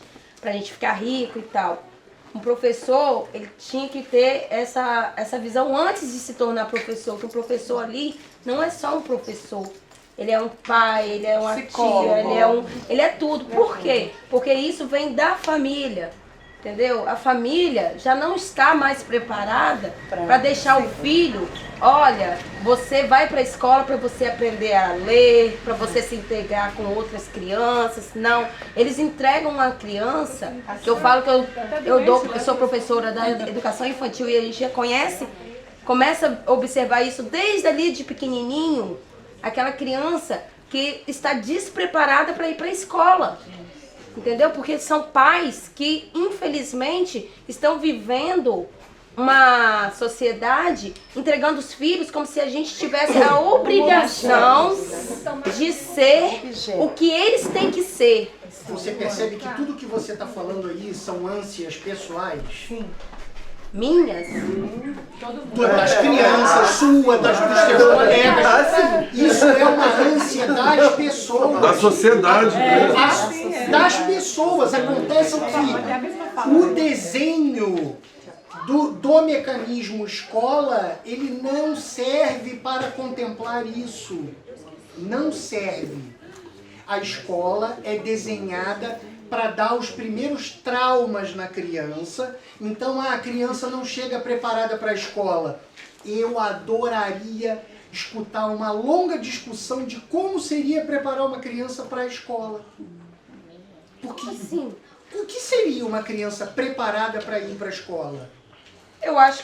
[SPEAKER 9] ficar rico e tal. Um professor, ele tinha que ter essa visão antes de se tornar professor, que o professor ali não é só um professor. Ele é um pai, ele é uma tia, ele é tudo. Por quê? Porque isso vem da família, entendeu? A família já não está mais preparada para deixar o filho, olha, você vai para a escola para você aprender a ler, para você se integrar com outras crianças. Não, eles entregam uma criança, que eu falo que eu sou professora da educação infantil e a gente já começa a observar isso desde ali de pequenininho, aquela criança que está despreparada para ir para a escola. Entendeu? Porque são pais que, infelizmente, estão vivendo uma sociedade entregando os filhos como se a gente tivesse a obrigação de ser o que eles têm que ser.
[SPEAKER 8] Você percebe que tudo que você está falando aí são ânsias pessoais?
[SPEAKER 5] Sim.
[SPEAKER 9] Minhas?
[SPEAKER 8] Das crianças, sua, dos teus colegas. Isso é uma ânsia das pessoas.
[SPEAKER 2] Da sociedade.
[SPEAKER 8] Das pessoas. Acontece que o desenho do mecanismo escola, ele não serve para contemplar isso. Não serve. A escola é desenhada para dar os primeiros traumas na criança. Então a criança não chega preparada para a escola. Eu adoraria escutar uma longa discussão de como seria preparar uma criança para a escola. Porque
[SPEAKER 9] Assim,
[SPEAKER 8] o que seria uma criança preparada para ir para a escola?
[SPEAKER 9] eu acho,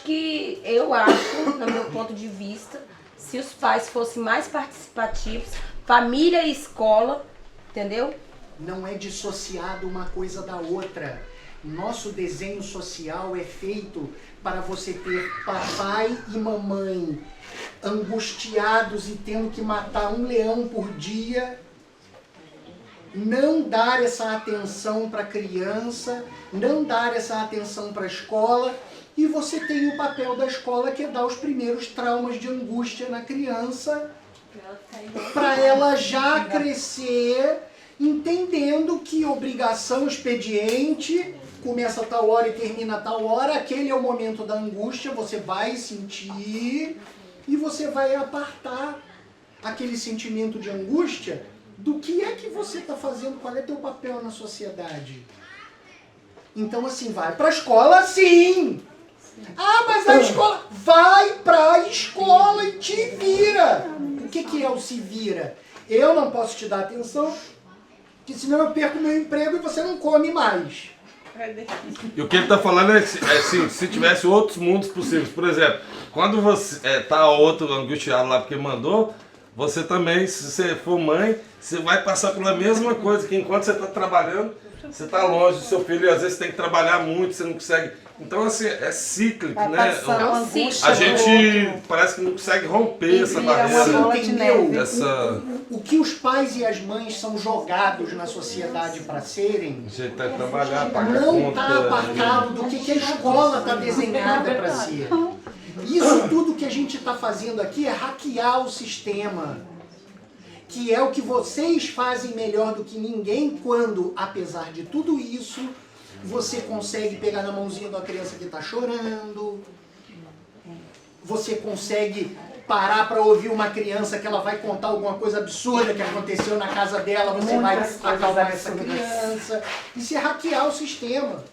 [SPEAKER 9] no meu ponto de vista, se os pais fossem mais participativos, família e escola, entendeu?
[SPEAKER 8] Não é dissociado uma coisa da outra. Nosso desenho social é feito para você ter papai e mamãe angustiados e tendo que matar um leão por dia, não dar essa atenção para a criança, não dar essa atenção para a escola, e você tem o papel da escola que é dar os primeiros traumas de angústia na criança, para ela já crescer entendendo que obrigação, expediente, começa a tal hora e termina a tal hora, aquele é o momento da angústia, você vai sentir e você vai apartar aquele sentimento de angústia do que é que você está fazendo, qual é teu papel na sociedade. Então assim, vai para a escola sim! Ah, mas a escola... Vai para a escola e te vira! O que é o se vira? Eu não posso te dar atenção, porque senão eu perco meu emprego e você não come mais.
[SPEAKER 2] E o que ele está falando é assim, se tivesse outros mundos possíveis. Por exemplo, quando você tá outro angustiado lá porque mandou, você também, se você for mãe, você vai passar pela mesma coisa, que enquanto você está trabalhando, você está longe do seu filho e às vezes tem que trabalhar muito, você não consegue. Então assim, é cíclico, né? A gente parece que não consegue romper essa barreira.
[SPEAKER 8] Entendeu?
[SPEAKER 2] Essa...
[SPEAKER 8] O que os pais e as mães são jogados na sociedade para serem,
[SPEAKER 2] A gente tem que trabalhar, pagar
[SPEAKER 8] não
[SPEAKER 2] conta.
[SPEAKER 8] está apartado do que a escola está desenhada para ser. Isso tudo que a gente está fazendo aqui é hackear o sistema, que é o que vocês fazem melhor do que ninguém quando, apesar de tudo isso, você consegue pegar na mãozinha de uma criança que está chorando, você consegue parar para ouvir uma criança que ela vai contar alguma coisa absurda que aconteceu na casa dela, você vai acalmar essa criança. Isso é hackear o sistema.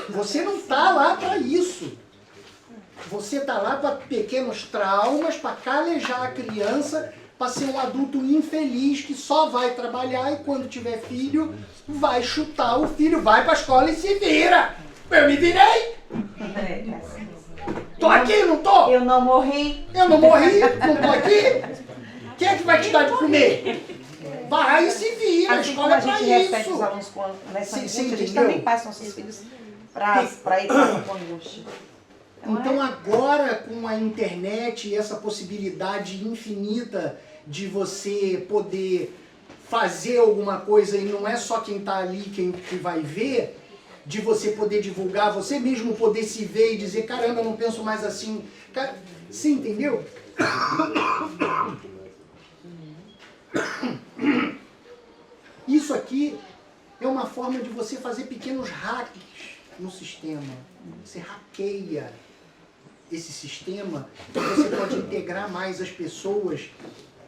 [SPEAKER 8] Você não está lá para isso. Você está lá para pequenos traumas, para calejar a criança, para ser um adulto infeliz que só vai trabalhar e quando tiver filho, vai chutar o filho, vai para a escola e se vira. Eu me virei. Tô aqui, não tô?
[SPEAKER 5] Eu não morri.
[SPEAKER 8] Eu não morri, não tô aqui. Quem é que vai te dar de comer? Vai e se vira, a
[SPEAKER 5] Assim
[SPEAKER 8] escola
[SPEAKER 5] como
[SPEAKER 8] é
[SPEAKER 5] a
[SPEAKER 8] pra
[SPEAKER 5] gente repete
[SPEAKER 8] isso.
[SPEAKER 5] os alunos com nessa
[SPEAKER 8] Sim,
[SPEAKER 5] angústia, a gente
[SPEAKER 8] entendeu?
[SPEAKER 5] também passa nossos filhos para ir com angústia.
[SPEAKER 8] Então agora com a internet e essa possibilidade infinita de você poder fazer alguma coisa e não é só quem está ali que vai ver, de você poder divulgar, você mesmo poder se ver e dizer, caramba, eu não penso mais assim. Você entendeu? Isso aqui é uma forma de você fazer pequenos hacks no sistema. Você hackeia esse sistema e você pode integrar mais as pessoas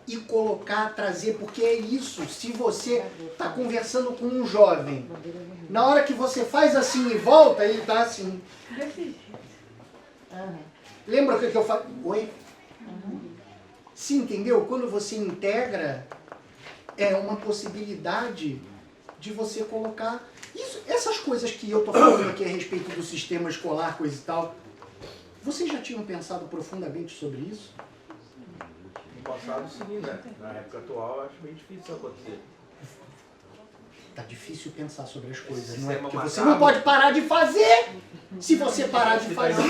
[SPEAKER 8] e colocar, trazer, porque é isso. Se você está conversando com um jovem, na hora que você faz assim e volta, ele está assim. Lembra o que eu falei? Oi? Se entendeu? Quando você integra, é uma possibilidade de você colocar isso, essas coisas que eu estou falando aqui a respeito do sistema escolar, coisa e tal. Vocês já tinham pensado profundamente sobre isso?
[SPEAKER 6] No passado, sim, né? Na época atual, eu acho bem difícil isso acontecer.
[SPEAKER 8] Tá difícil pensar sobre as coisas,
[SPEAKER 6] Esse
[SPEAKER 8] não é?
[SPEAKER 6] sistema
[SPEAKER 8] Porque você
[SPEAKER 6] macabro.
[SPEAKER 8] não pode parar de fazer. Se você parar de fazer...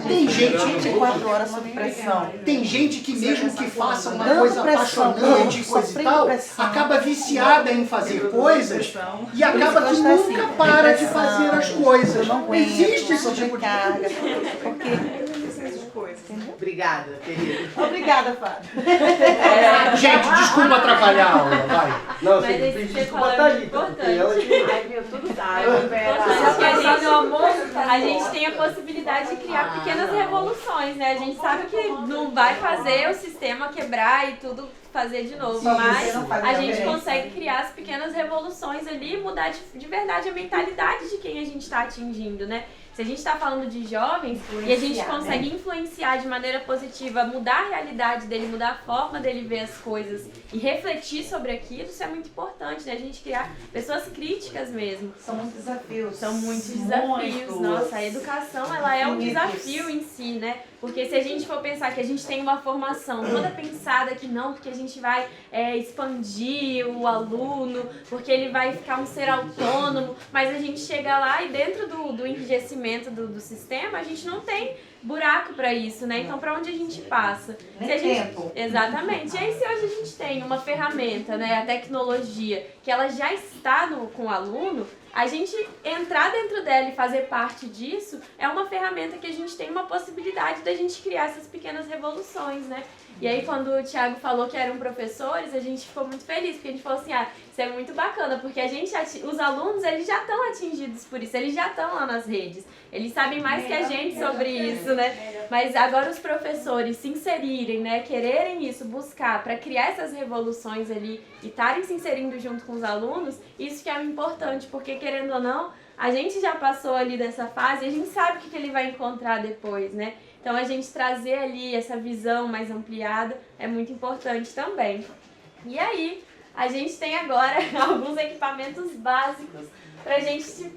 [SPEAKER 8] Tem gente...
[SPEAKER 5] 24 horas sob pressão.
[SPEAKER 8] Tem gente que mesmo que faça uma
[SPEAKER 5] Dando
[SPEAKER 8] coisa
[SPEAKER 5] pressão,
[SPEAKER 8] apaixonante, coisa e
[SPEAKER 5] sofrendo
[SPEAKER 8] tal,
[SPEAKER 5] pressão.
[SPEAKER 8] acaba viciada em fazer coisas e acaba que
[SPEAKER 5] Por isso que eu
[SPEAKER 8] nunca
[SPEAKER 5] estou assim,
[SPEAKER 8] para de
[SPEAKER 5] depressão,
[SPEAKER 8] fazer as coisas.
[SPEAKER 5] eu não aguento,
[SPEAKER 8] Existe esse tipo de
[SPEAKER 5] sobrecarga, porque...
[SPEAKER 1] Obrigada, querida.
[SPEAKER 5] Obrigada, Fábio.
[SPEAKER 8] Gente, desculpa atrapalhar a aula, vai.
[SPEAKER 7] Não,
[SPEAKER 4] Mas
[SPEAKER 7] você
[SPEAKER 4] esse
[SPEAKER 7] tem
[SPEAKER 4] que
[SPEAKER 7] que
[SPEAKER 4] você
[SPEAKER 7] desculpa
[SPEAKER 4] falou
[SPEAKER 7] tá
[SPEAKER 4] é
[SPEAKER 7] ali,
[SPEAKER 4] muito
[SPEAKER 7] porque
[SPEAKER 4] importante.
[SPEAKER 7] ela que...
[SPEAKER 1] Ai, meu, tudo dá.
[SPEAKER 4] Importante que a gente, meu amor, a gente tem a possibilidade de criar pequenas revoluções, né? A gente sabe que não vai fazer o sistema quebrar e tudo fazer de novo,
[SPEAKER 5] Sim,
[SPEAKER 4] mas
[SPEAKER 5] você não faz
[SPEAKER 4] a gente
[SPEAKER 5] diferença.
[SPEAKER 4] consegue criar as pequenas revoluções ali e mudar de verdade a mentalidade de quem a gente está atingindo, né? Se a gente está falando de jovens e a gente consegue influenciar de maneira positiva, mudar a realidade dele, mudar a forma dele ver as coisas e refletir sobre aquilo, isso é muito importante, né? A gente criar pessoas críticas mesmo.
[SPEAKER 5] São muitos desafios.
[SPEAKER 4] São muitos desafios. Nossa, a educação, ela é um desafio em si, né? Porque se a gente for pensar que a gente tem uma formação toda pensada que não, porque a gente vai expandir o aluno, porque ele vai ficar um ser autônomo, mas a gente chega lá e dentro do enrijecimento do sistema, a gente não tem buraco para isso, né? Então, para onde a gente passa?
[SPEAKER 5] Nem
[SPEAKER 4] Se a gente...
[SPEAKER 5] tempo.
[SPEAKER 4] Exatamente. E aí, se hoje a gente tem uma ferramenta, né, a tecnologia, que ela já está com o aluno, a gente entrar dentro dela e fazer parte disso é uma ferramenta que a gente tem uma possibilidade da gente criar essas pequenas revoluções, né? E aí, quando o Thiago falou que eram professores, a gente ficou muito feliz, porque a gente falou assim, isso é muito bacana, porque a gente, os alunos, eles já estão atingidos por isso, eles já estão lá nas redes, eles sabem mais que a gente sobre isso, né? Mas agora os professores se inserirem, né, quererem isso, buscar para criar essas revoluções ali e estarem se inserindo junto com os alunos, isso que é o importante, porque querendo ou não, a gente já passou ali dessa fase e a gente sabe o que ele vai encontrar depois, né? Então a gente trazer ali essa visão mais ampliada é muito importante também. E aí, a gente tem agora alguns equipamentos básicos para a gente se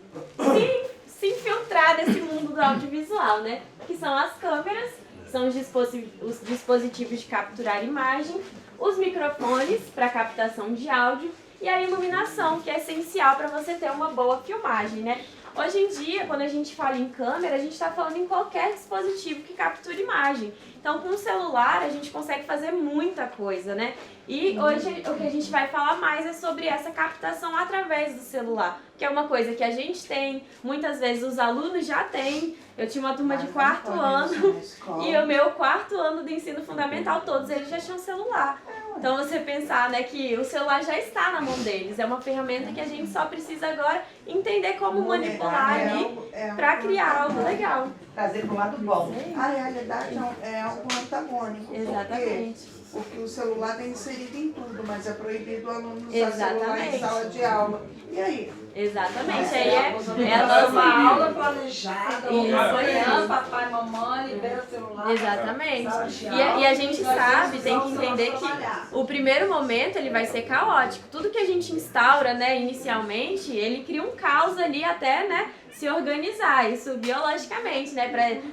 [SPEAKER 4] infiltrar nesse mundo do audiovisual, né? Que são as câmeras, são os dispositivos de capturar imagem, os microfones para captação de áudio E a iluminação, que é essencial para você ter uma boa filmagem, né? Hoje em dia, quando a gente fala em câmera, a gente está falando em qualquer dispositivo que capture imagem. Então, com o celular, a gente consegue fazer muita coisa, né? E hoje, o que a gente vai falar mais é sobre essa captação através do celular, que é uma coisa que a gente tem, muitas vezes os alunos já têm. Eu tinha uma turma de 4º ano, e o meu 4º ano do ensino fundamental, todos eles já tinham celular. Então, você pensar, né, que o celular já está na mão deles, é uma ferramenta que a gente só precisa agora entender como manipular ali para criar algo legal.
[SPEAKER 5] Trazer para o lado bom.
[SPEAKER 10] A realidade é algo antagônico.
[SPEAKER 4] Exatamente.
[SPEAKER 10] Porque o celular é inserido em tudo, mas é proibido o aluno usar celular em sala de aula. E aí?
[SPEAKER 4] Exatamente, aí é a nossa
[SPEAKER 5] uma aula planejada, amanhã, papai, mamãe, libera o celular.
[SPEAKER 4] Exatamente. E a gente sabe, tem que entender que o primeiro momento ele vai ser caótico. Tudo que a gente instaura, né, inicialmente, ele cria um caos ali até, né, se organizar. Isso biologicamente, né,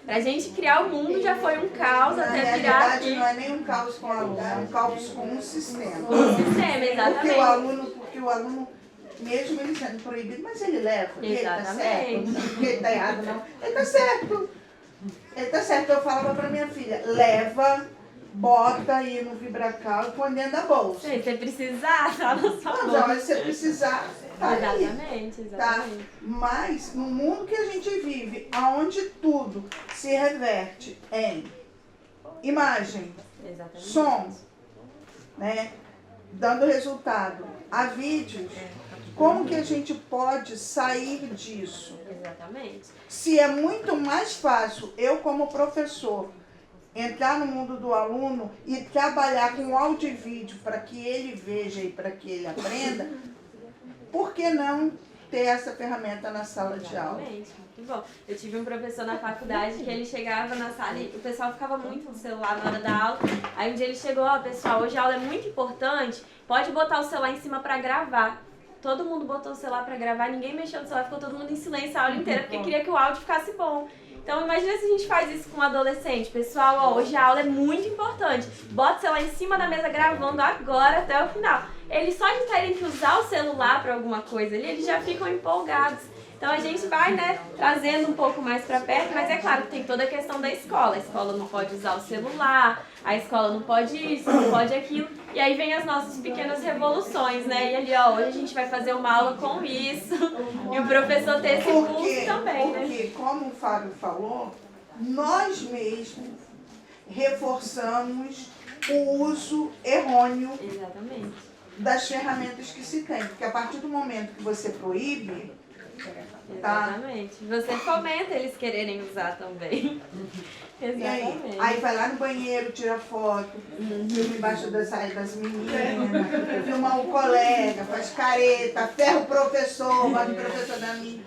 [SPEAKER 4] pra gente criar o mundo já foi um caos até virar aqui.
[SPEAKER 10] Não é nem um caos com o aluno, é um caos com um sistema.
[SPEAKER 4] Com o sistema, exatamente.
[SPEAKER 10] Porque o aluno mesmo ele sendo proibido, mas ele leva.
[SPEAKER 4] Exatamente.
[SPEAKER 10] Ele tá certo, porque ele tá errado, não. Ele tá certo. Ele tá certo. Eu falava pra minha filha, leva, bota aí no vibracal e põe dentro da bolsa.
[SPEAKER 4] Se você precisar, tá na sua bolsa.
[SPEAKER 10] Não, mas se você precisar, tá aí.
[SPEAKER 4] Exatamente.
[SPEAKER 10] Tá? Mas no mundo que a gente vive, onde tudo se reverte em imagem, som, né, dando resultado a vídeos, como que a gente pode sair disso?
[SPEAKER 4] Exatamente.
[SPEAKER 10] Se é muito mais fácil eu como professor entrar no mundo do aluno e trabalhar com áudio e vídeo para que ele veja e para que ele aprenda, por que não ter essa ferramenta na sala de aula?
[SPEAKER 4] Exatamente, muito bom. Eu tive um professor na faculdade que ele chegava na sala e o pessoal ficava muito no celular na hora da aula. Aí um dia ele chegou, ó, pessoal, hoje a aula é muito importante, pode botar o celular em cima para gravar. Todo mundo botou o celular para gravar, ninguém mexeu no celular, ficou todo mundo em silêncio a aula inteira, porque queria que o áudio ficasse bom. Então imagina se a gente faz isso com um adolescente. Pessoal, ó, hoje a aula é muito importante. Bota o celular em cima da mesa gravando agora até o final. Eles só de terem que usar o celular para alguma coisa ali, eles já ficam empolgados. Então a gente vai, né, trazendo um pouco mais para perto, mas é claro que tem toda a questão da escola. A escola não pode usar o celular, a escola não pode isso, não pode aquilo. E aí vem as nossas pequenas revoluções, né? E ali, ó, hoje a gente vai fazer uma aula com isso. E o professor ter esse impulso também, né?
[SPEAKER 10] Porque, como o Fábio falou, nós mesmos reforçamos o uso errôneo das ferramentas que se tem. Porque a partir do momento que você proíbe,
[SPEAKER 4] exatamente. Você fomenta eles quererem usar também.
[SPEAKER 10] Exatamente. Aí vai lá no banheiro, tira foto, filma embaixo das saias das meninas, filma o colega, faz careta, ferra o professor, bota o professor da minha.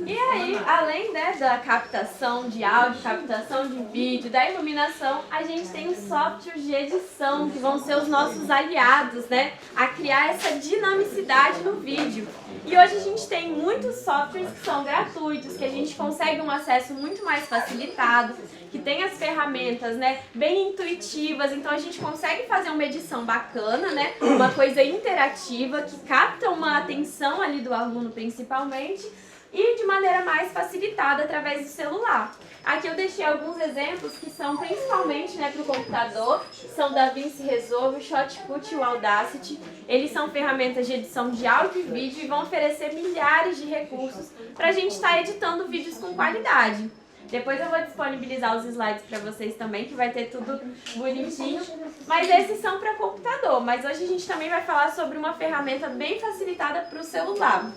[SPEAKER 4] E aí, além, né, da captação de áudio, captação de vídeo, da iluminação, a gente tem os softwares de edição, que vão ser os nossos aliados, né, a criar essa dinamicidade no vídeo. E hoje a gente tem muitos softwares que são gratuitos, que a gente consegue um acesso muito mais facilitado, que tem as ferramentas, né, bem intuitivas, então a gente consegue fazer uma edição bacana, né, uma coisa interativa, que capta uma atenção ali do aluno principalmente, e de maneira mais facilitada através do celular. Aqui eu deixei alguns exemplos que são principalmente, né, para o computador, são o DaVinci Resolve, o Shotcut e o Audacity. Eles são ferramentas de edição de áudio e vídeo e vão oferecer milhares de recursos para a gente estar editando vídeos com qualidade. Depois eu vou disponibilizar os slides para vocês também, que vai ter tudo bonitinho. Mas esses são para computador, mas hoje a gente também vai falar sobre uma ferramenta bem facilitada para o celular.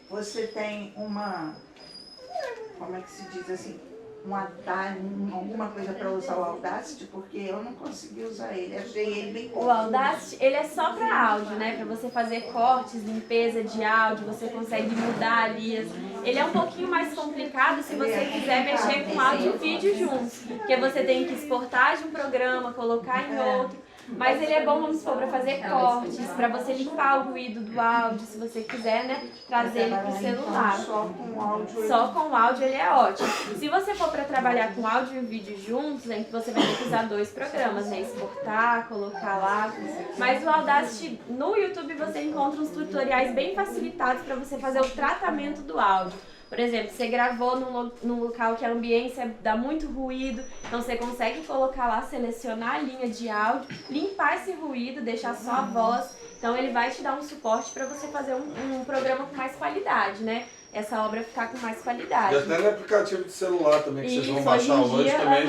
[SPEAKER 10] Você tem uma, como é que se diz assim, um atalho, alguma coisa para usar o Audacity? Porque eu não consegui usar ele, achei ele bem confuso.
[SPEAKER 4] O Audacity, ele é só para áudio, né? Para você fazer cortes, limpeza de áudio, você consegue mudar ali. Ele é um pouquinho mais complicado se você quiser mexer com áudio e vídeo juntos. Porque você tem que exportar de um programa, colocar em outro. mas ele é bom, vamos supor, para fazer cortes, para você limpar o ruído do áudio, se você quiser, né, trazer ele para o celular. Só com o áudio ele é ótimo. Se você for para trabalhar com áudio e vídeo juntos, aí você vai ter que usar 2 programas, né, exportar, colocar lá. Mas o Audacity, no YouTube você encontra uns tutoriais bem facilitados para você fazer o tratamento do áudio. Por exemplo, você gravou num local que a ambiência dá muito ruído, então você consegue colocar lá, selecionar a linha de áudio, limpar esse ruído, deixar só a voz. Então ele vai te dar um suporte para você fazer um programa com mais qualidade, né? Essa obra ficar com mais qualidade.
[SPEAKER 2] E até no aplicativo de celular também, que vocês vão
[SPEAKER 4] Isso,
[SPEAKER 2] baixar hoje
[SPEAKER 4] dia,
[SPEAKER 2] também.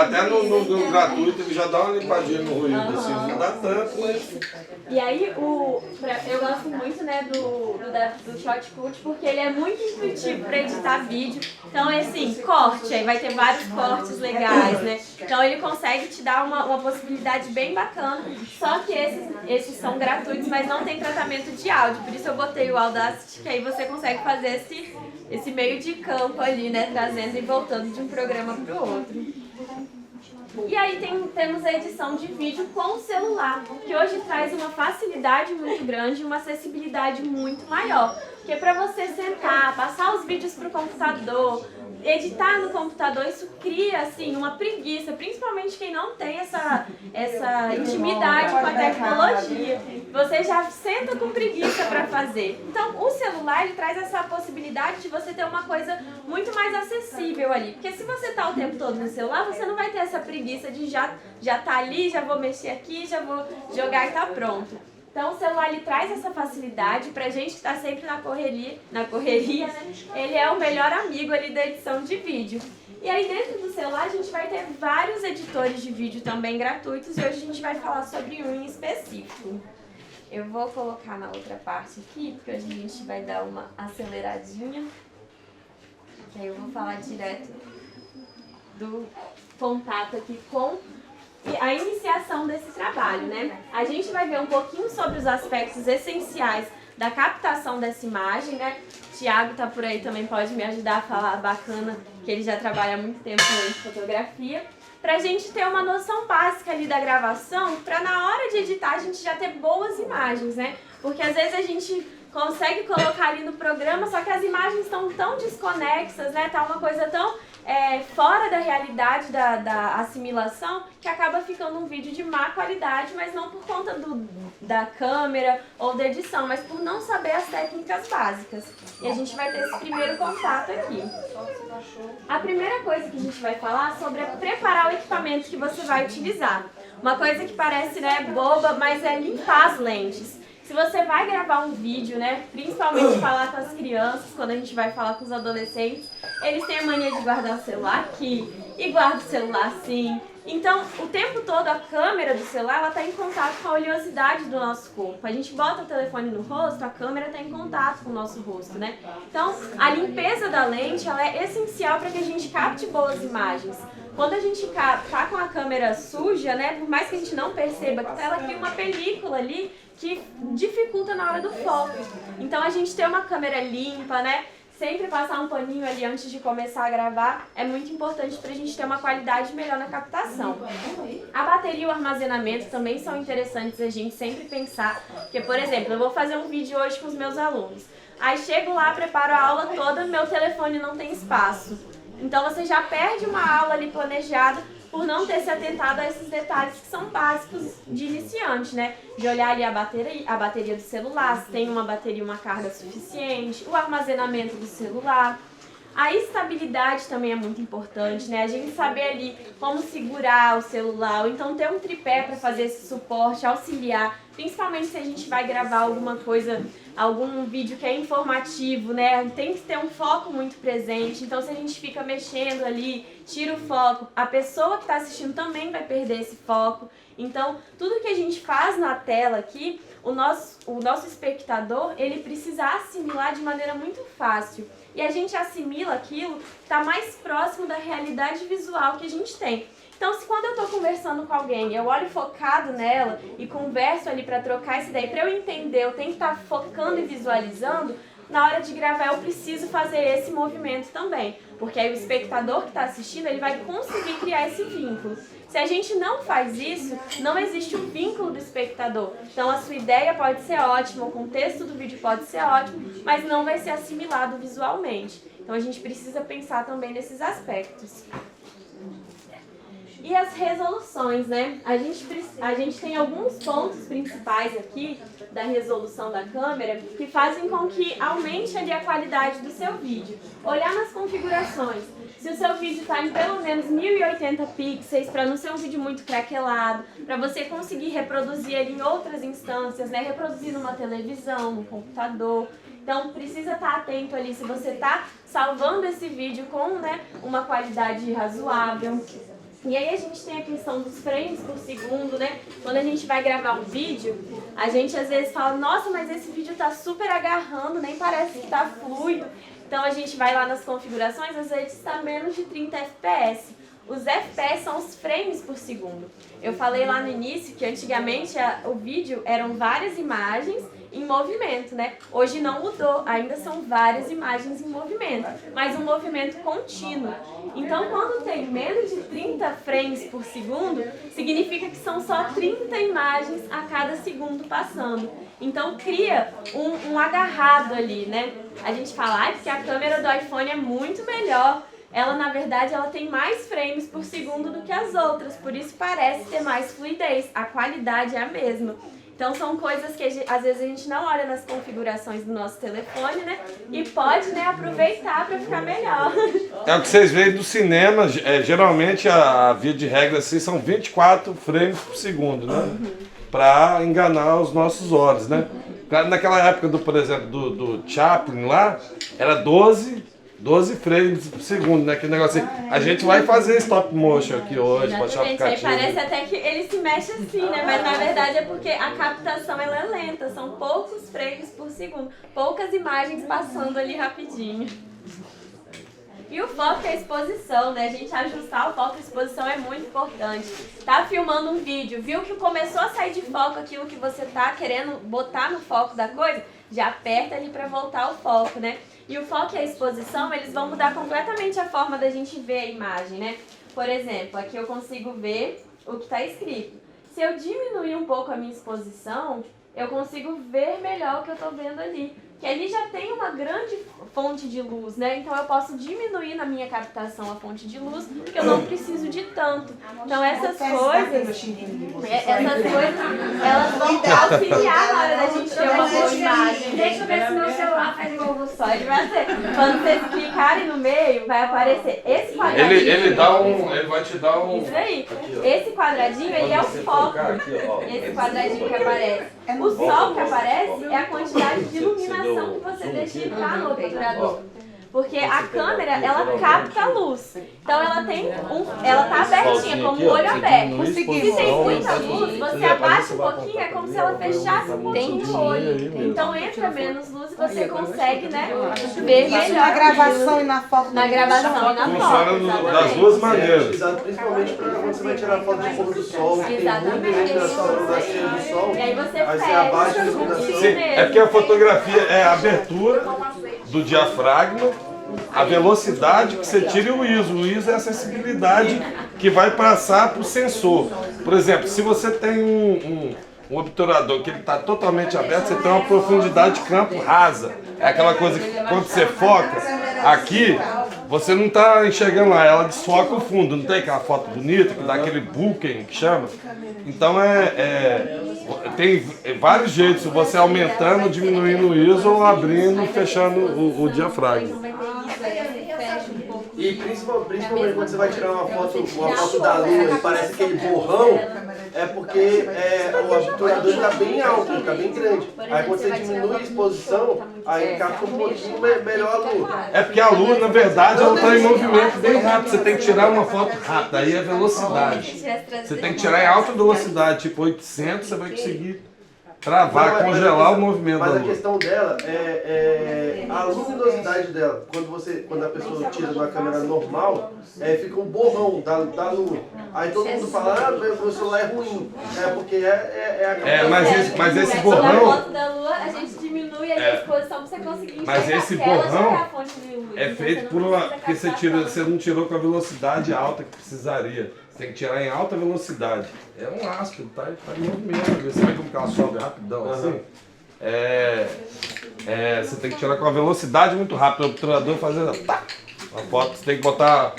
[SPEAKER 2] Até no gratuito ele já dá uma limpadinha no ruído, assim, não dá tanto, mas...
[SPEAKER 4] E aí, eu gosto muito, né, do Shotcut, porque ele é muito intuitivo para editar vídeo. Então, é assim, corte, aí vai ter vários cortes legais, né? Então, ele consegue te dar uma possibilidade bem bacana. Só que esses são gratuitos, mas não tem tratamento de áudio. Por isso eu botei o Audacity, que aí você consegue fazer esse meio de campo ali, né, trazendo e voltando de um programa para o outro. E aí temos a edição de vídeo com o celular, que hoje traz uma facilidade muito grande e uma acessibilidade muito maior. Porque para você sentar, passar os vídeos para o computador, editar no computador, isso cria assim uma preguiça, principalmente quem não tem essa intimidade com a tecnologia. Você já senta com preguiça para fazer. Então o celular ele traz essa possibilidade de você ter uma coisa muito mais acessível ali. Porque se você está o tempo todo no celular, você não vai ter essa preguiça de já tá ali, já vou mexer aqui, já vou jogar e tá pronto. Então o celular ele traz essa facilidade pra gente que está sempre na correria, né? Ele é o melhor amigo ali da edição de vídeo. E aí dentro do celular a gente vai ter vários editores de vídeo também gratuitos e hoje a gente vai falar sobre um em específico. Eu vou colocar na outra parte aqui, porque hoje a gente vai dar uma aceleradinha. Aí eu vou falar direto do contato aqui com a iniciação desse trabalho, né? A gente vai ver um pouquinho sobre os aspectos essenciais da captação dessa imagem, né? O Thiago tá por aí também, pode me ajudar a falar bacana, que ele já trabalha há muito tempo com fotografia, pra gente ter uma noção básica ali da gravação, pra na hora de editar a gente já ter boas imagens, né? Porque às vezes a gente consegue colocar ali no programa, só que as imagens estão tão desconexas, né? Tá uma coisa tão fora da realidade da assimilação, que acaba ficando um vídeo de má qualidade, mas não por conta da câmera ou da edição, mas por não saber as técnicas básicas. E a gente vai ter esse primeiro contato aqui. A primeira coisa que a gente vai falar sobre é preparar o equipamento que você vai utilizar. Uma coisa que parece, né, boba, mas é limpar as lentes. Se você vai gravar um vídeo, né, principalmente falar com as crianças, quando a gente vai falar com os adolescentes, eles têm a mania de guardar o celular aqui e guarda o celular assim. Então, o tempo todo a câmera do celular ela está em contato com a oleosidade do nosso corpo. A gente bota o telefone no rosto, a câmera está em contato com o nosso rosto, né? Então, a limpeza da lente ela é essencial para que a gente capte boas imagens. Quando a gente tá com a câmera suja, né, por mais que a gente não perceba, ela cria uma película ali que dificulta na hora do foco. Então a gente ter uma câmera limpa, né, sempre passar um paninho ali antes de começar a gravar é muito importante para a gente ter uma qualidade melhor na captação. A bateria e o armazenamento também são interessantes a gente sempre pensar, porque, por exemplo, eu vou fazer um vídeo hoje com os meus alunos, aí chego lá, preparo a aula toda, meu telefone não tem espaço. Então você já perde uma aula ali planejada por não ter se atentado a esses detalhes que são básicos de iniciante, né? De olhar ali a bateria do celular, se tem uma bateria e uma carga suficiente, o armazenamento do celular. A estabilidade também é muito importante, né? A gente saber ali como segurar o celular, ou então ter um tripé para fazer esse suporte, auxiliar, principalmente se a gente vai gravar alguma coisa, algum vídeo que é informativo, né? Tem que ter um foco muito presente, então se a gente fica mexendo ali, tira o foco, a pessoa que está assistindo também vai perder esse foco. Então, tudo que a gente faz na tela aqui, o nosso espectador, ele precisa assimilar de maneira muito fácil. E a gente assimila aquilo que está mais próximo da realidade visual que a gente tem. Então, se quando eu estou conversando com alguém, eu olho focado nela e converso ali para trocar essa ideia, para eu entender, eu tenho que estar focando e visualizando, na hora de gravar eu preciso fazer esse movimento também. Porque aí o espectador que está assistindo, ele vai conseguir criar esse vínculo. Se a gente não faz isso, não existe o vínculo do espectador. Então a sua ideia pode ser ótima, o contexto do vídeo pode ser ótimo, mas não vai ser assimilado visualmente. Então a gente precisa pensar também nesses aspectos. E as resoluções, né? A gente tem alguns pontos principais aqui da resolução da câmera que fazem com que aumente ali a qualidade do seu vídeo. Olhar nas configurações. Se o seu vídeo está em pelo menos 1080 pixels, para não ser um vídeo muito craquelado, para você conseguir reproduzir ele em outras instâncias, né? Reproduzir numa televisão, no computador. Então precisa estar atento ali se você está salvando esse vídeo com, né, uma qualidade razoável. E aí a gente tem a questão dos frames por segundo, né? Quando a gente vai gravar um vídeo, a gente às vezes fala, nossa, mas esse vídeo tá super agarrando, nem parece que tá fluido. Então a gente vai lá nas configurações, às vezes está menos de 30 FPS. Os FPS são os frames por segundo. Eu falei lá no início que antigamente o vídeo eram várias imagens em movimento, né? Hoje não mudou, ainda são várias imagens em movimento, mas um movimento contínuo. Então, quando tem menos de 30 frames por segundo, significa que são só 30 imagens a cada segundo passando. Então, cria um agarrado ali, né? A gente fala, porque a câmera do iPhone é muito melhor. Ela, na verdade, ela tem mais frames por segundo do que as outras, por isso parece ter mais fluidez. A qualidade é a mesma. Então são coisas que às vezes a gente não olha nas configurações do nosso telefone, né? E pode, né, aproveitar para ficar melhor.
[SPEAKER 2] É o que vocês veem do cinema, geralmente a via de regra assim, são 24 frames por segundo, né? Para enganar os nossos olhos, né? Naquela época, por exemplo, do Chaplin lá, era 12 frames por segundo, né? Aquele negócio assim. A gente vai fazer stop motion aqui hoje, para achar aplicativo.
[SPEAKER 4] Aí parece até que ele se mexe assim, né? Mas na verdade é porque a captação ela é lenta, são poucos frames por segundo, poucas imagens passando ali rapidinho. E o foco é a exposição, né? A gente ajustar o foco e a exposição é muito importante. Tá filmando um vídeo, viu que começou a sair de foco aquilo que você tá querendo botar no foco da coisa, já aperta ali para voltar ao foco, né? E o foco e a exposição, eles vão mudar completamente a forma da gente ver a imagem, né? Por exemplo, aqui eu consigo ver o que está escrito. Se eu diminuir um pouco a minha exposição, eu consigo ver melhor o que eu estou vendo ali. Que ali já tem uma grande fonte de luz, né? Então eu posso diminuir na minha captação a fonte de luz, porque eu não preciso de tanto. Então essas coisas, elas vão auxiliar na hora da gente ter uma boa imagem.
[SPEAKER 5] Deixa eu ver se meu celular faz igual você.
[SPEAKER 4] Pode fazer. Quando vocês clicarem no meio, vai aparecer esse quadradinho.
[SPEAKER 2] Ele vai te dar um...
[SPEAKER 4] Isso aí. Esse quadradinho, ele é o foco. Esse quadradinho que aparece. O sol que aparece é a quantidade de iluminação que você deixa entrar no obturador. Porque a câmera, ela capta a luz. Então ela tem ela tá abertinha, como o olho aberto. Se tem muita luz, você abaixa um pouquinho, é como se ela fechasse um pouquinho o olho. Então entra menos luz e você consegue, né, ver melhor.
[SPEAKER 10] Na gravação e na foto.
[SPEAKER 4] Na gravação e na foto.
[SPEAKER 2] Funciona das duas maneiras.
[SPEAKER 6] Principalmente para quando você vai tirar foto de fogo do sol.
[SPEAKER 4] Exatamente.
[SPEAKER 6] Do sol.
[SPEAKER 4] E aí você
[SPEAKER 6] abaixa a
[SPEAKER 4] fecha.
[SPEAKER 6] iluminação.
[SPEAKER 2] Sim, é porque a fotografia é a abertura do diafragma, a velocidade que você tira e o ISO. O ISO é a sensibilidade que vai passar para o sensor. Por exemplo, se você tem um obturador que ele está totalmente aberto, você tem uma profundidade de campo rasa. É aquela coisa que quando você foca aqui, você não está enxergando lá, ela desfoca o fundo. Não tem aquela foto bonita que dá aquele bokeh que chama? Então tem vários jeitos, você aumentando, diminuindo o ISO ou abrindo e fechando o diafragma.
[SPEAKER 6] E principalmente quando você vai tirar uma foto da lua e parece aquele borrão, é porque o obturador está bem alto, está bem grande. Aí quando você diminui a exposição, aí capta um pouquinho melhor a lua.
[SPEAKER 2] É porque a lua, na verdade, ela está em movimento bem rápido. Você tem que tirar uma foto rápida, aí é velocidade. Você tem que tirar em alta velocidade, tipo 800, você vai conseguir travar, congelar o movimento da
[SPEAKER 11] Mas a
[SPEAKER 2] luz.
[SPEAKER 11] questão dela é a luminosidade dela. Quando a pessoa tira de uma câmera normal, fica um borrão da lua. Aí todo mundo fala, meu celular é ruim. É porque é a câmera.
[SPEAKER 2] Mas esse
[SPEAKER 4] Na
[SPEAKER 2] borrão...
[SPEAKER 4] foto da lua, a gente diminui a exposição pra você conseguir enxergar.
[SPEAKER 2] Mas esse
[SPEAKER 4] porque ela já
[SPEAKER 2] borrão
[SPEAKER 4] é a fonte de luz,
[SPEAKER 2] é
[SPEAKER 4] então
[SPEAKER 2] feito
[SPEAKER 4] você
[SPEAKER 2] por
[SPEAKER 4] não
[SPEAKER 2] uma...
[SPEAKER 4] precisa
[SPEAKER 2] Porque
[SPEAKER 4] captar
[SPEAKER 2] você não tirou com a velocidade alta que precisaria. Você tem que tirar em alta velocidade. É um áspero, tá em movimento. Você vê como que ela sobe rapidão assim? Você tem que tirar com a velocidade muito rápida. O obturador fazendo... A foto você tem que botar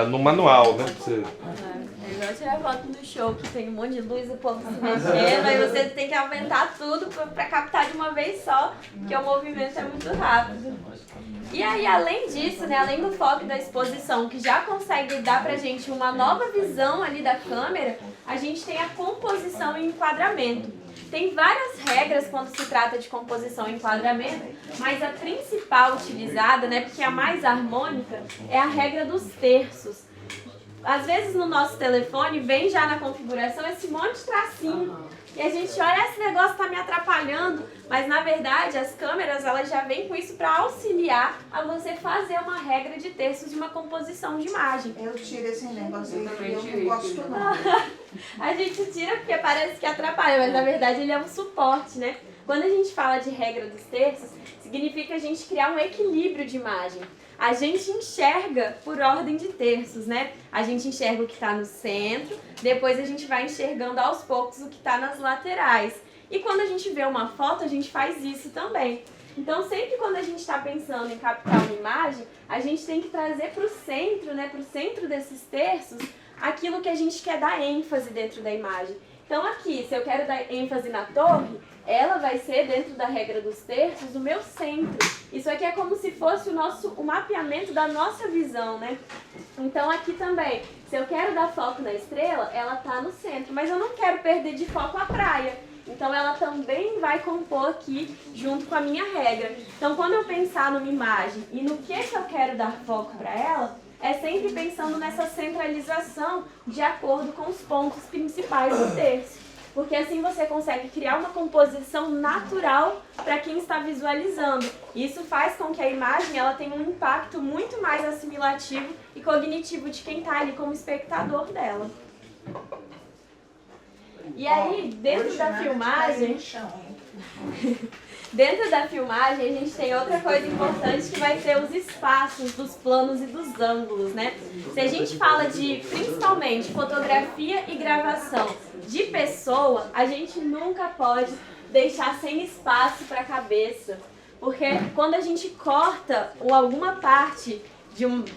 [SPEAKER 2] no manual, né? Você...
[SPEAKER 4] É igual tirar foto no show, que tem um monte de luz, o povo se mexendo, aí você tem que aumentar tudo pra captar de uma vez só, porque o movimento é muito rápido. E aí, além disso, né, além do foco da exposição, que já consegue dar pra gente uma nova visão ali da câmera, a gente tem a composição e enquadramento. Tem várias regras quando se trata de composição e enquadramento, mas a principal utilizada, né, porque é a mais harmônica, é a regra dos terços. Às vezes no nosso telefone vem já na configuração esse monte de tracinho. E a gente olha, esse negócio tá me atrapalhando, mas na verdade as câmeras elas já vêm com isso para auxiliar a você fazer uma regra de terços de uma composição de imagem.
[SPEAKER 10] Eu tiro esse negócio aí, eu não gosto não.
[SPEAKER 4] A gente tira porque parece que atrapalha, mas na verdade ele é um suporte, né? Quando a gente fala de regra dos terços, significa a gente criar um equilíbrio de imagem. A gente enxerga por ordem de terços, né? A gente enxerga o que está no centro, depois a gente vai enxergando aos poucos o que está nas laterais. E quando a gente vê uma foto, a gente faz isso também. Então, sempre quando a gente está pensando em captar uma imagem, a gente tem que trazer para o centro, né? Para o centro desses terços, aquilo que a gente quer dar ênfase dentro da imagem. Então aqui, se eu quero dar ênfase na torre, ela vai ser, dentro da regra dos terços, o meu centro. Isso aqui é como se fosse o mapeamento da nossa visão, né? Então aqui também, se eu quero dar foco na estrela, ela está no centro, mas eu não quero perder de foco a praia. Então ela também vai compor aqui junto com a minha regra. Então quando eu pensar numa imagem e no que eu quero dar foco para ela, é sempre pensando nessa centralização de acordo com os pontos principais do terço. Porque assim você consegue criar uma composição natural para quem está visualizando. Isso faz com que a imagem ela tenha um impacto muito mais assimilativo e cognitivo de quem está ali como espectador dela. E aí, dentro da filmagem... Dentro da filmagem, a gente tem outra coisa importante que vai ser os espaços dos planos e dos ângulos, né? Se a gente fala de, principalmente, fotografia e gravação de pessoa, a gente nunca pode deixar sem espaço para a cabeça. Porque quando a gente corta alguma parte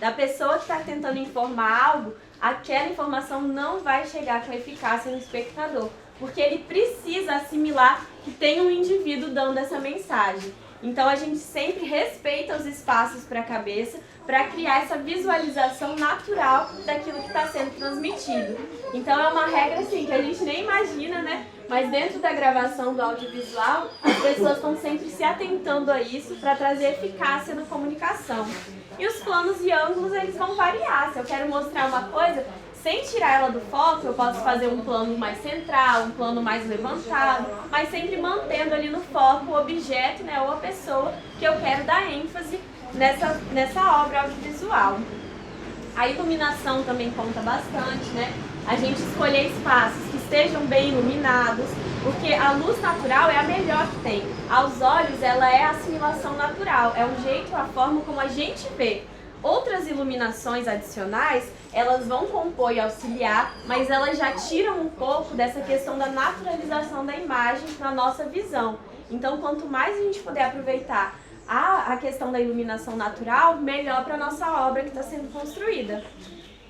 [SPEAKER 4] da pessoa que está tentando informar algo, aquela informação não vai chegar com eficácia no espectador. Porque ele precisa assimilar que tem um indivíduo dando essa mensagem. Então a gente sempre respeita os espaços para a cabeça para criar essa visualização natural daquilo que está sendo transmitido. Então é uma regra assim que a gente nem imagina, né? Mas dentro da gravação do audiovisual, as pessoas estão sempre se atentando a isso para trazer eficácia na comunicação. E os planos e ângulos eles vão variar. Se eu quero mostrar uma coisa, sem tirar ela do foco, eu posso fazer um plano mais central, um plano mais levantado, mas sempre mantendo ali no foco o objeto, né, ou a pessoa que eu quero dar ênfase nessa obra audiovisual. A iluminação também conta bastante, né? A gente escolher espaços que estejam bem iluminados, porque a luz natural é a melhor que tem. Aos olhos, ela é a assimilação natural, é o jeito, a forma como a gente vê. Outras iluminações adicionais, elas vão compor e auxiliar, mas elas já tiram um pouco dessa questão da naturalização da imagem na nossa visão. Então, quanto mais a gente puder aproveitar a questão da iluminação natural, melhor para a nossa obra que está sendo construída.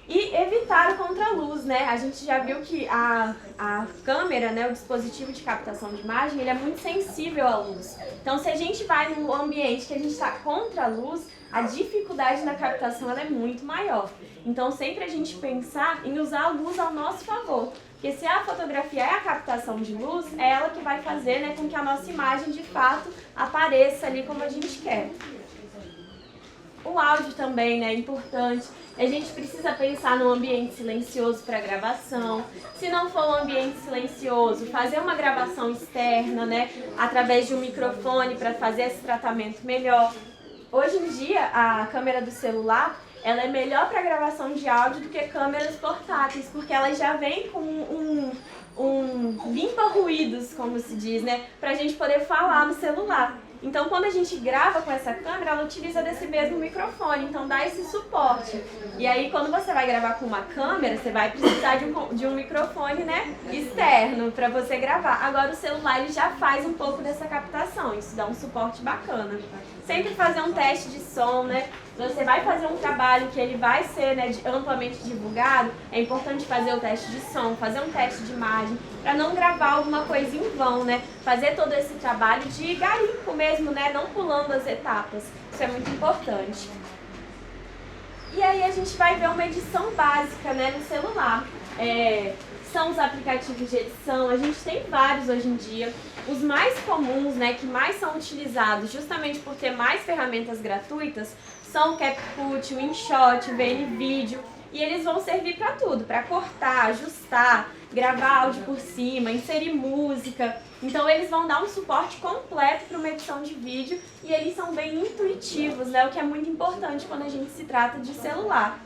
[SPEAKER 4] E evitar o contraluz, né? A gente já viu que a câmera, né, o dispositivo de captação de imagem, ele é muito sensível à luz. Então, se a gente vai num ambiente que a gente está contra a luz, a dificuldade na captação ela é muito maior. Então, sempre a gente pensar em usar a luz ao nosso favor. Porque se a fotografia é a captação de luz, é ela que vai fazer, né, com que a nossa imagem, de fato, apareça ali como a gente quer. O áudio também, né, é importante. a gente precisa pensar num ambiente silencioso para gravação. Se não for um ambiente silencioso, fazer uma gravação externa, né, através de um microfone para fazer esse tratamento melhor. Hoje em dia, a câmera do celular, ela é melhor para gravação de áudio do que câmeras portáteis, porque ela já vem com um limpa-ruídos, como se diz, né, para a gente poder falar no celular. Então, quando a gente grava com essa câmera, ela utiliza desse mesmo microfone, então dá esse suporte. E aí, quando você vai gravar com uma câmera, você vai precisar de um microfone, né, externo para você gravar. Agora, o celular ele já faz um pouco dessa captação, isso dá um suporte bacana. Sempre fazer um teste de som, né? Você vai fazer um trabalho que ele vai ser, né, amplamente divulgado, é importante fazer o teste de som, fazer um teste de imagem, para não gravar alguma coisa em vão, né? Fazer todo esse trabalho de garimpo mesmo, né? Não pulando as etapas. Isso é muito importante. E aí a gente vai ver uma edição básica, né, no celular. São os aplicativos de edição, a gente tem vários hoje em dia. Os mais comuns, né, que mais são utilizados justamente por ter mais ferramentas gratuitas, são o CapCut, o InShot, o VNVideo, e eles vão servir para tudo, para cortar, ajustar, gravar áudio por cima, inserir música. Então eles vão dar um suporte completo para uma edição de vídeo e eles são bem intuitivos, né, o que é muito importante quando a gente se trata de celular.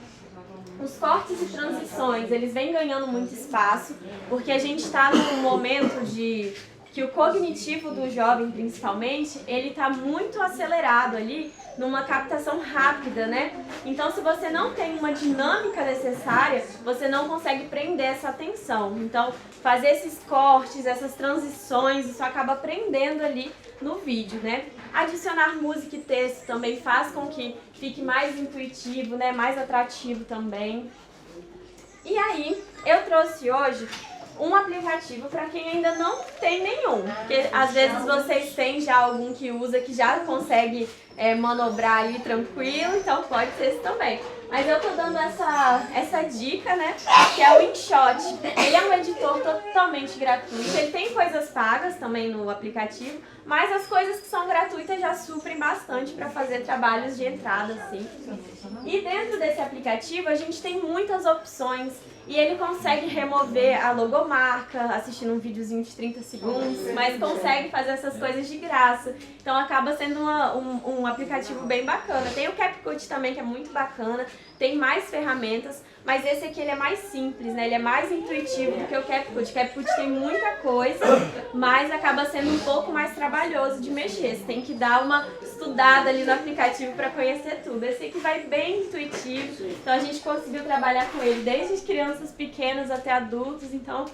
[SPEAKER 4] Os cortes e transições, eles vêm ganhando muito espaço, porque a gente está num momento de que o cognitivo do jovem, principalmente, ele está muito acelerado ali, numa captação rápida, né? Então, se você não tem uma dinâmica necessária, você não consegue prender essa atenção. Então, fazer esses cortes, essas transições, isso acaba prendendo ali no vídeo, né? Adicionar música e texto também faz com que fique mais intuitivo, né? Mais atrativo também. E aí, eu trouxe hoje um aplicativo para quem ainda não tem nenhum, porque às vezes vocês têm já algum que usa, que já consegue manobrar ali tranquilo, então pode ser esse também. Mas eu tô dando essa dica, né, que é o InShot. Ele é um editor totalmente gratuito, ele tem coisas pagas também no aplicativo, mas as coisas que são gratuitas já suprem bastante para fazer trabalhos de entrada, assim. E dentro desse aplicativo a gente tem muitas opções, e ele consegue remover a logomarca, assistindo um videozinho de 30 segundos, mas consegue fazer essas coisas de graça. Então acaba sendo um aplicativo bem bacana. Tem o CapCut também, que é muito bacana, tem mais ferramentas, mas esse aqui ele é mais simples, né? Ele é mais intuitivo do que o CapCut. O CapCut tem muita coisa, mas acaba sendo um pouco mais trabalhoso de mexer. Você tem que dar uma estudada ali no aplicativo para conhecer tudo. Esse aqui vai bem intuitivo, então a gente conseguiu trabalhar com ele desde as crianças pequenas até adultos, então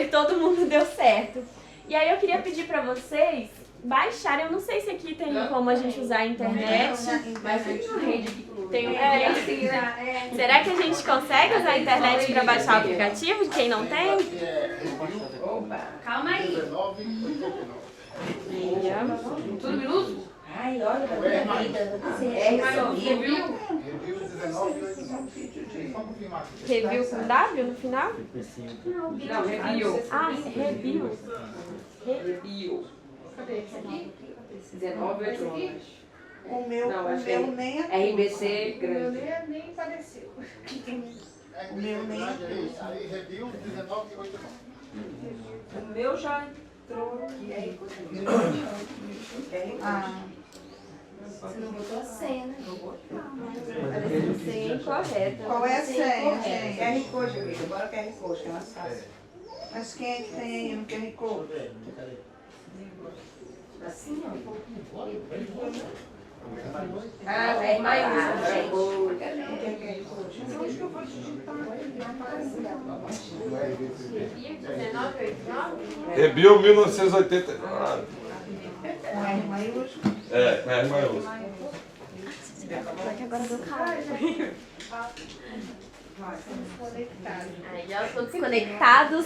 [SPEAKER 4] todo mundo deu certo. E aí eu queria pedir para vocês baixarem, eu não sei se aqui tem como a gente usar a internet, mas tem será que a gente consegue usar a internet para baixar o aplicativo de quem não tem?
[SPEAKER 5] Calma aí.
[SPEAKER 10] Tudo minuto?
[SPEAKER 9] Ai, olha,
[SPEAKER 5] Review?
[SPEAKER 4] Review com W no final?
[SPEAKER 5] Não, review.
[SPEAKER 4] Ah, review.
[SPEAKER 5] Review. Cadê esse aqui? 19,89.
[SPEAKER 10] O meu,
[SPEAKER 5] Não,
[SPEAKER 10] o
[SPEAKER 5] acho que
[SPEAKER 10] meu nem é.
[SPEAKER 5] RBC grande.
[SPEAKER 10] Nem apareceu. O meu nem é.
[SPEAKER 7] Review 19,89.
[SPEAKER 5] O meu já entrou aqui.
[SPEAKER 9] Você não botou a senha, né?
[SPEAKER 4] Parece a senha incorreta.
[SPEAKER 10] Qual é a senha, gente?
[SPEAKER 5] QR Code, amiga. Bora QR Code, que é mais fácil.
[SPEAKER 10] Mas quem é que tem aí no QR Code?
[SPEAKER 5] Assim, ó.
[SPEAKER 9] Ah, é maiúsculo, gente.
[SPEAKER 10] Onde que eu vou digitar?
[SPEAKER 2] Rebio 1989.
[SPEAKER 10] Com R maiúsculo?
[SPEAKER 2] É, R maiúsculo.
[SPEAKER 4] Só que agora deu carro. Aí já todos conectados.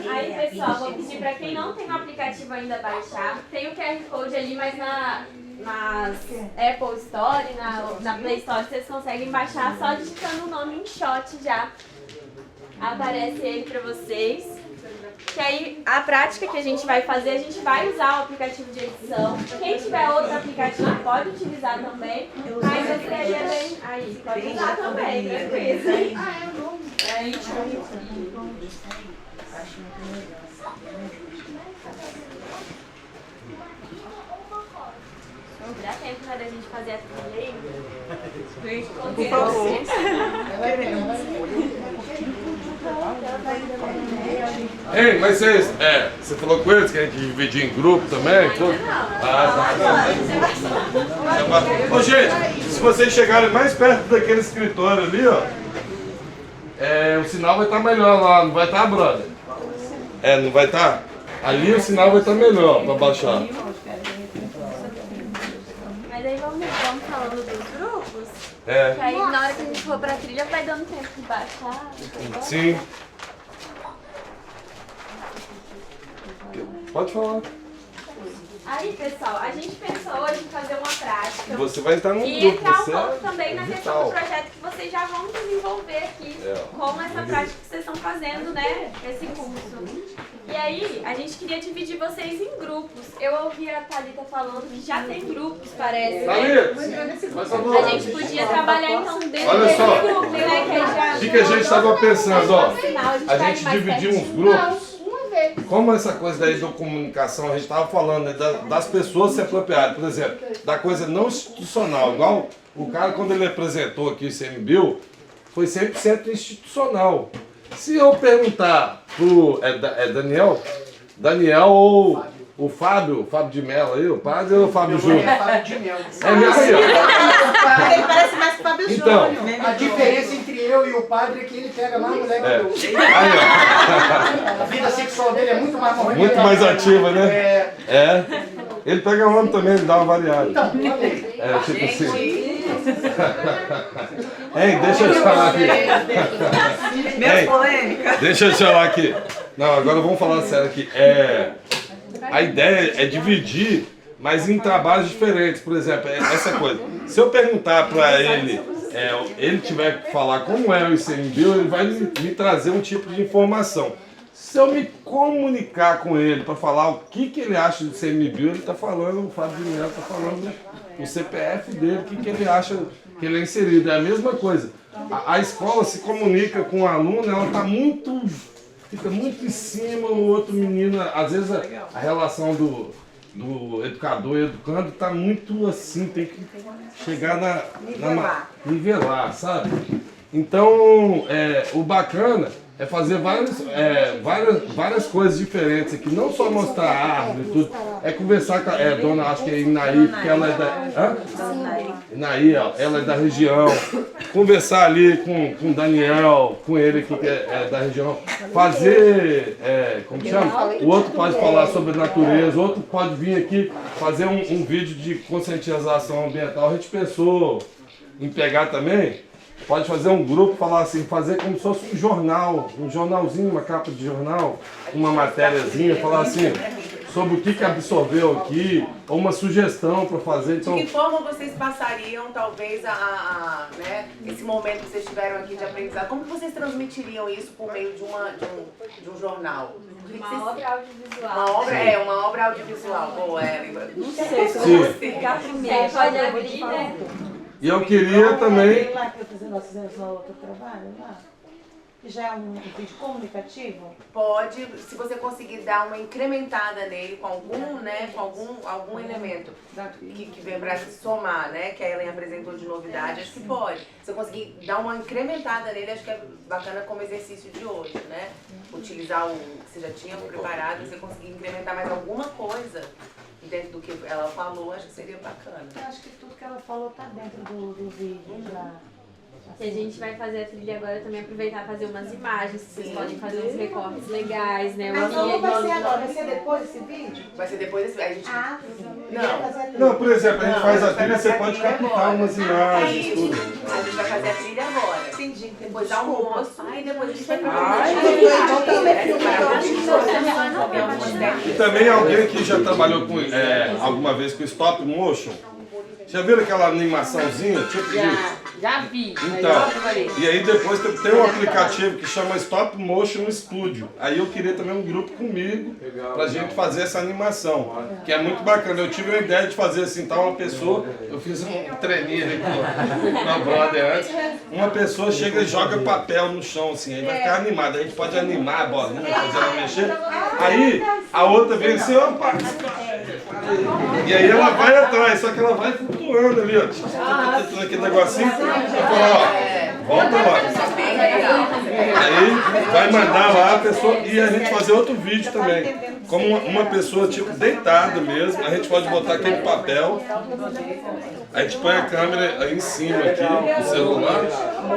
[SPEAKER 4] Aí, pessoal, vou pedir para quem não tem o aplicativo ainda baixar. Tem o QR Code ali, mas nas Apple Store, na Play Store, vocês conseguem baixar só digitando o nome InShot já. Aparece ele para vocês. Que aí a prática que a gente vai fazer, a gente vai usar o aplicativo de edição. Quem tiver outro aplicativo pode utilizar também. Mas eu queria bem. Aí, pode usar também, tranquilo. Dá tempo, né, da gente fazer a trilha aí? Por favor.
[SPEAKER 2] Ei, mas você falou com eles que a gente dividir em grupo também? Tudo? Ô, gente, se vocês chegarem mais perto daquele escritório ali, ó, o sinal vai estar melhor lá, não vai estar, brother? Não vai estar? Ali o sinal vai estar melhor para baixar.
[SPEAKER 4] Mas aí vamos falando dos grupos. Que aí na hora que a gente for pra trilha vai dando tempo de baixar.
[SPEAKER 2] Sim. Pode falar.
[SPEAKER 4] Aí, pessoal, a gente pensou hoje em fazer uma prática.
[SPEAKER 2] Você vai entrar num
[SPEAKER 4] e
[SPEAKER 2] grupo,
[SPEAKER 4] entrar um
[SPEAKER 2] você
[SPEAKER 4] pouco também na questão do projeto que vocês já vão desenvolver aqui com essa prática que vocês estão fazendo, né? Esse curso. E aí, a gente queria dividir vocês em grupos. Eu ouvi a Thalita falando que já tem grupos, parece.
[SPEAKER 2] Thalita,
[SPEAKER 4] a gente podia trabalhar então dentro
[SPEAKER 2] olha
[SPEAKER 4] desse
[SPEAKER 2] só,
[SPEAKER 4] grupo, né?
[SPEAKER 2] o que a gente estava pensando, ó? A gente dividiu uns grupos. Como essa coisa daí da comunicação, a gente estava falando, né, das pessoas se apropriarem, por exemplo, da coisa não institucional, igual o cara quando ele apresentou aqui o ICMBio, foi 100% institucional. Se eu perguntar pro Daniel ou o Fábio de Mello aí, o padre ou o Fábio Júnior?
[SPEAKER 8] É Fábio de Mello.
[SPEAKER 2] Mesmo assim, ó.
[SPEAKER 10] Ele parece mais que o Fábio
[SPEAKER 2] Então,
[SPEAKER 10] Júnior.
[SPEAKER 8] A diferença entre eu e o padre é que ele pega mais mulher que eu.
[SPEAKER 2] Aí, ó.
[SPEAKER 8] A vida sexual dele é muito mais movida.
[SPEAKER 2] Muito mais ativa, né? Ele pega homem também, ele dá uma variada.
[SPEAKER 8] Então, falei.
[SPEAKER 2] Tipo assim. Ei, deixa eu te falar aqui.
[SPEAKER 3] Menos polêmica.
[SPEAKER 2] Deixa eu te falar aqui. Não, agora vamos falar sério aqui. A ideia é dividir, mas em trabalhos diferentes. Por exemplo, essa coisa. Se eu perguntar para ele, ele tiver que falar como é o ICMBio, ele vai me trazer um tipo de informação. Se eu me comunicar com ele para falar o que ele acha do ICMBio, ele está falando, o Fábio de Mello está falando o CPF dele, o que ele acha que ele é inserido. É a mesma coisa. A escola se comunica com o aluno, ela está fica muito em cima, o outro menino, às vezes a relação do educador e educando está muito assim, tem que chegar nivelar, sabe? Então, o bacana é fazer várias coisas diferentes aqui, não só mostrar a árvore e tudo, é conversar com a dona, acho que é Inaí, porque ela é da... Inaí, ó, ela é da região, conversar ali com o Daniel, com ele que é da região, fazer, como chama? O outro pode falar sobre a natureza, o outro pode vir aqui fazer um vídeo de conscientização ambiental. A gente pensou em pegar também, pode fazer um grupo, falar assim, fazer como se fosse um jornal, um jornalzinho, uma capa de jornal, uma matériazinha, falar assim, sobre o que absorveu aqui, ou uma sugestão para fazer. Então,
[SPEAKER 1] de que forma vocês passariam, talvez, né, esse momento que vocês tiveram aqui de aprendizado? Como que vocês transmitiriam isso por meio de um jornal?
[SPEAKER 4] Uma obra audiovisual.
[SPEAKER 1] Uma obra audiovisual. Boa, não sei se
[SPEAKER 2] eu
[SPEAKER 1] vou explicar primeiro.
[SPEAKER 4] Pode abrir, né?
[SPEAKER 2] E eu queria também...
[SPEAKER 10] Lá que nós fizemos no outro trabalho, lá, que já é um vídeo comunicativo?
[SPEAKER 1] Pode, se você conseguir dar uma incrementada nele com algum elemento que vem para somar, né? Que a Ellen apresentou de novidade, acho que pode. Se eu conseguir dar uma incrementada nele, acho que é bacana como exercício de hoje, né? Utilizar o que você já tinha preparado, você conseguir incrementar mais alguma coisa dentro do que ela falou, acho que seria bacana.
[SPEAKER 10] Eu acho que tudo que ela falou tá dentro do vídeo já.
[SPEAKER 4] Que a gente vai fazer a trilha agora também, aproveitar e fazer umas imagens, que vocês podem fazer uns recortes legais, né?
[SPEAKER 10] Mas não vai ser agora, vai ser depois desse vídeo?
[SPEAKER 1] Vai ser depois desse vídeo.
[SPEAKER 2] Não, por exemplo, a gente faz a trilha, você pode captar umas imagens, tudo.
[SPEAKER 1] A gente vai fazer a trilha agora. Entendi. Depois do almoço e depois a gente vai
[SPEAKER 2] E também alguém que já trabalhou com, alguma vez com stop motion, já viram aquela animaçãozinha, tipo de
[SPEAKER 4] Já vi.
[SPEAKER 2] Então, e aí depois tem um aplicativo que chama Stop Motion Studio. Aí eu queria também um grupo comigo pra gente fazer essa animação, que é muito bacana. Eu tive a ideia de fazer assim, tá, uma pessoa, eu fiz um treininho ali com uma brother antes, uma pessoa chega e joga papel no chão assim, aí vai ficar animado, aí a gente pode animar a bolinha, fazer ela mexer. Aí a outra vem assim, opa! E aí ela vai atrás, só que ela vai flutuando ali, ó. Aquele negocinho. Eu falo, ó, volta lá. Aí vai mandar lá a pessoa e a gente fazer outro vídeo também. Como uma pessoa tipo deitada mesmo, a gente pode botar aquele papel. A gente põe a câmera aí em cima aqui, no celular.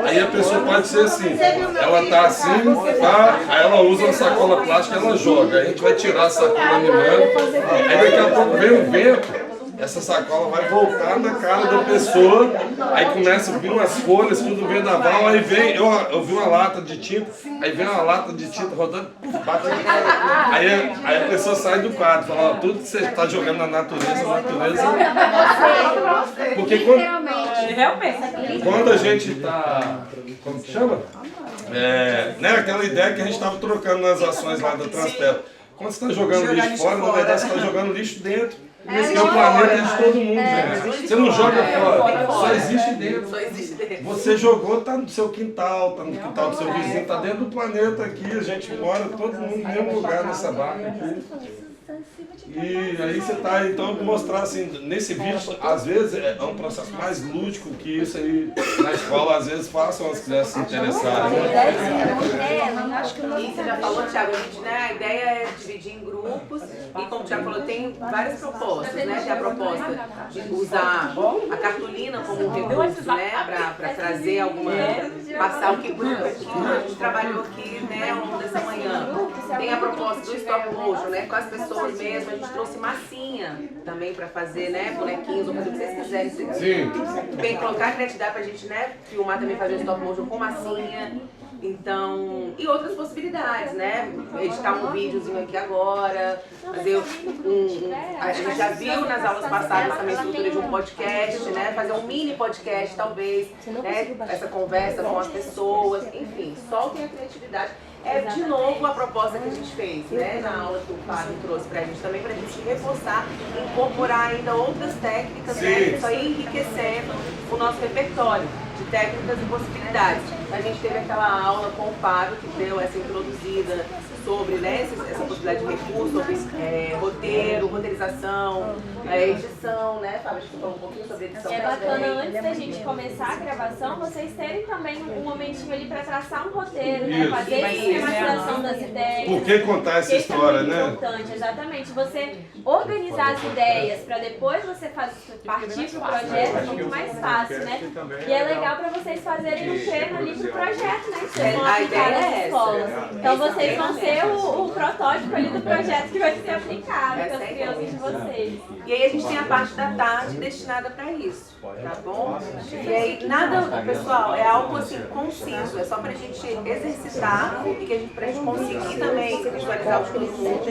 [SPEAKER 2] Aí a pessoa pode ser assim, ela tá assim, tá, aí ela usa uma sacola plástica e ela joga. Aí a gente vai tirar a sacola animando. Aí daqui a pouco vem o vento. Essa sacola vai voltar na cara da pessoa, aí começa a vir umas folhas, tudo vendaval, aí vem, eu vi uma lata de tinta, aí vem uma lata de tinta rodando, bate aqui. Aí a pessoa sai do quadro, fala, ó, tudo que você está jogando na natureza, porque quando a gente está, como que chama? Né, aquela ideia que a gente estava trocando nas ações lá da Transpel. Quando você está jogando lixo fora, na verdade você está jogando lixo dentro. Esse é o planeta de todo mundo, gente. Você não joga fora, só existe dentro. Você jogou, tá no seu quintal, tá no quintal do seu vizinho, tá dentro do planeta aqui, a gente mora todo mundo no mesmo lugar nessa barca aqui. E aí você tá, então, mostrar assim, nesse vídeo, às vezes é um processo mais lúdico que isso aí na escola, às vezes façam as crianças se interessarem.
[SPEAKER 1] E você já falou, Thiago, a gente, né, a ideia é dividir em grupos e como o Thiago falou, tem várias propostas, né? Tem a proposta de usar a cartolina como um recurso, né, para trazer alguma, passar o que a gente trabalhou aqui, né, ao longo dessa manhã. Tem a proposta do stop motion, né, com as pessoas mesmo, a gente trouxe massinha também para fazer, né, bonequinhos, ou fazer o que vocês quiserem.
[SPEAKER 2] Sim.
[SPEAKER 1] Bem, colocar a criatividade pra gente, né, filmar também, fazer o stop motion com massinha. Então, e outras possibilidades, né? Editar um videozinho aqui agora, fazer a gente já viu nas aulas passadas também a estrutura de um podcast, né? Fazer um mini podcast, talvez, né? Essa conversa com as pessoas, enfim, soltem a criatividade. É, de novo, a proposta que a gente fez, né, na aula que o Fábio trouxe pra gente também, pra gente reforçar, incorporar ainda outras técnicas, né, isso aí enriquecendo o nosso repertório de técnicas e possibilidades. A gente teve aquela aula com o Fábio, que deu essa introduzida sobre, né, essa possibilidade de recurso, sobre roteiro, roteirização, edição, né, Fábio? A gente falou um pouquinho sobre edição.
[SPEAKER 4] É bacana, antes da gente começar a gravação, vocês terem também um momentinho ali para traçar um roteiro, né, fazer a sistematização das ideias.
[SPEAKER 2] Por que contar essa história, né?
[SPEAKER 4] É importante, exatamente. Você organizar as ideias para depois você partir pro projeto é muito mais fácil, né? E é legal para vocês fazerem um treino ali pro projeto, né? Que vocês vão aplicar nas escolas. Então vocês vão ser o protótipo ali do projeto que vai ser aplicado com as crianças de vocês.
[SPEAKER 1] E aí a gente tem a parte da tarde destinada para isso, tá bom? E aí nada, pessoal, é algo assim conciso, é só pra gente exercitar e que a gente, pra gente conseguir também visualizar o todo mundo,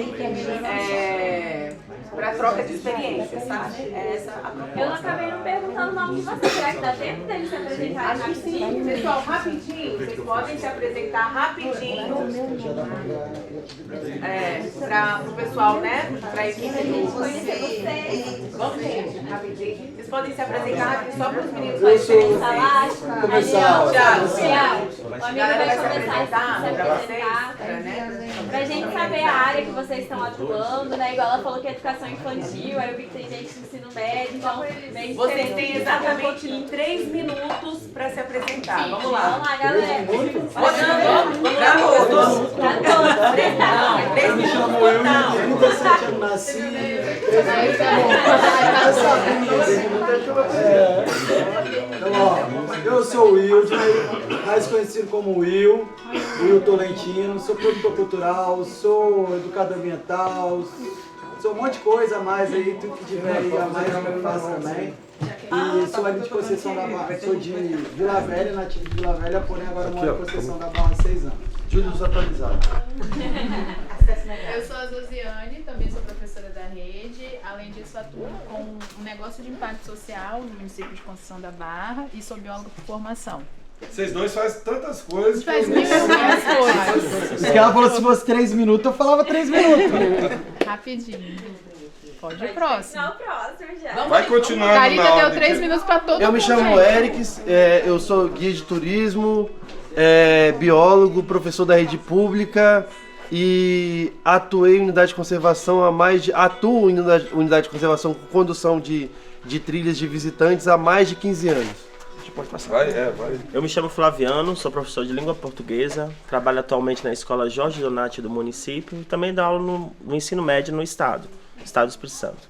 [SPEAKER 1] pra troca de experiências, sabe? Essa a proposta.
[SPEAKER 4] Eu não acabei não perguntando o nome de vocês, será que dá tempo deles se apresentarem?
[SPEAKER 1] Acho que sim. Pessoal, rapidinho, vocês podem se apresentar rapidinho para o pessoal, né? Para a equipe do... Vamos, gente, rapidinho. Vocês podem se apresentar rapidinho só para os meninos mais diferentes.
[SPEAKER 4] Começar.
[SPEAKER 1] Thiago.
[SPEAKER 4] O amigo vai começar a se apresentar, pra gente saber a área que vocês estão atuando, né? Igual ela falou que é educação infantil, aí eu vi que tem gente no ensino médio, então bem
[SPEAKER 1] vocês têm exatamente 3 minutos para se apresentar. Vamos lá.
[SPEAKER 4] Vamos lá, galera.
[SPEAKER 1] Pra 3 minutos total.
[SPEAKER 12] 37 anos nasci. Eu sou o Will, mais conhecido como Will Tolentino, sou produtor cultural, sou educador ambiental, sou um monte de coisa a mais aí, tudo que tiver aí a mais eu faço também. E sou ali de Conceição da Barra, sou de Vila Velha, nativo de Vila Velha, porém agora moro em Conceição da Barra há 6 anos.
[SPEAKER 11] Júlio atualizado.
[SPEAKER 13] Eu sou a Josiane, também sou professora da rede. Além disso, atuo com um negócio de impacto social no município de Conceição da Barra e sou bióloga por formação.
[SPEAKER 2] Vocês dois fazem tantas coisas.
[SPEAKER 13] Faz mil coisas.
[SPEAKER 12] Se ela falou se fosse 3 minutos, eu falava 3 minutos.
[SPEAKER 13] Rapidinho. Pode ir próximo.
[SPEAKER 4] Não, próximo já.
[SPEAKER 2] Vai continuando
[SPEAKER 13] Thalita
[SPEAKER 2] na
[SPEAKER 13] deu
[SPEAKER 2] ordem
[SPEAKER 13] 3
[SPEAKER 2] que-
[SPEAKER 13] minutos pra todo mundo.
[SPEAKER 11] Eu me chamo
[SPEAKER 13] gente.
[SPEAKER 11] Eric, eu sou guia de turismo, biólogo, professor da rede pública e atuei em unidade de conservação atuo em unidade de conservação com condução de trilhas de visitantes há mais de 15 anos.
[SPEAKER 2] Pode passar. Vai.
[SPEAKER 14] Eu me chamo Flaviano, sou professor de língua portuguesa, trabalho atualmente na escola Jorge Donati do município e também dou aula no ensino médio no estado do Espírito Santo.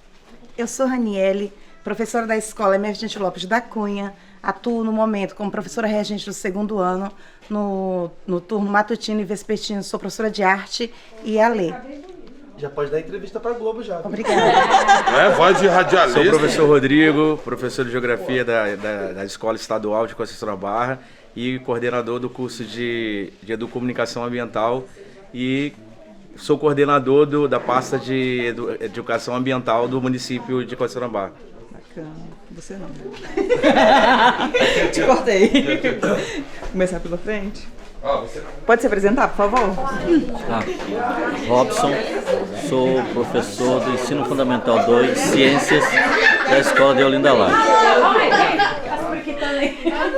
[SPEAKER 15] Eu sou Raniele, professora da escola Emergente Lopes da Cunha, atuo no momento como professora regente do 2º ano, no turno matutino e vespertino, sou professora de arte e ALE.
[SPEAKER 11] Já pode dar entrevista pra Globo já.
[SPEAKER 15] Obrigada.
[SPEAKER 2] Voz de radialista.
[SPEAKER 16] Sou o professor Rodrigo, professor de Geografia da Escola Estadual de Conceição da Barra e coordenador do curso de Educomunicação Ambiental e sou coordenador da pasta de Educação Ambiental do município de Conceição da Barra.
[SPEAKER 3] Bacana. Você não. Te cortei. Começar pela frente? Pode se apresentar, por favor?
[SPEAKER 17] Robson, sou professor do Ensino Fundamental 2, Ciências, da Escola de Olinda Laje.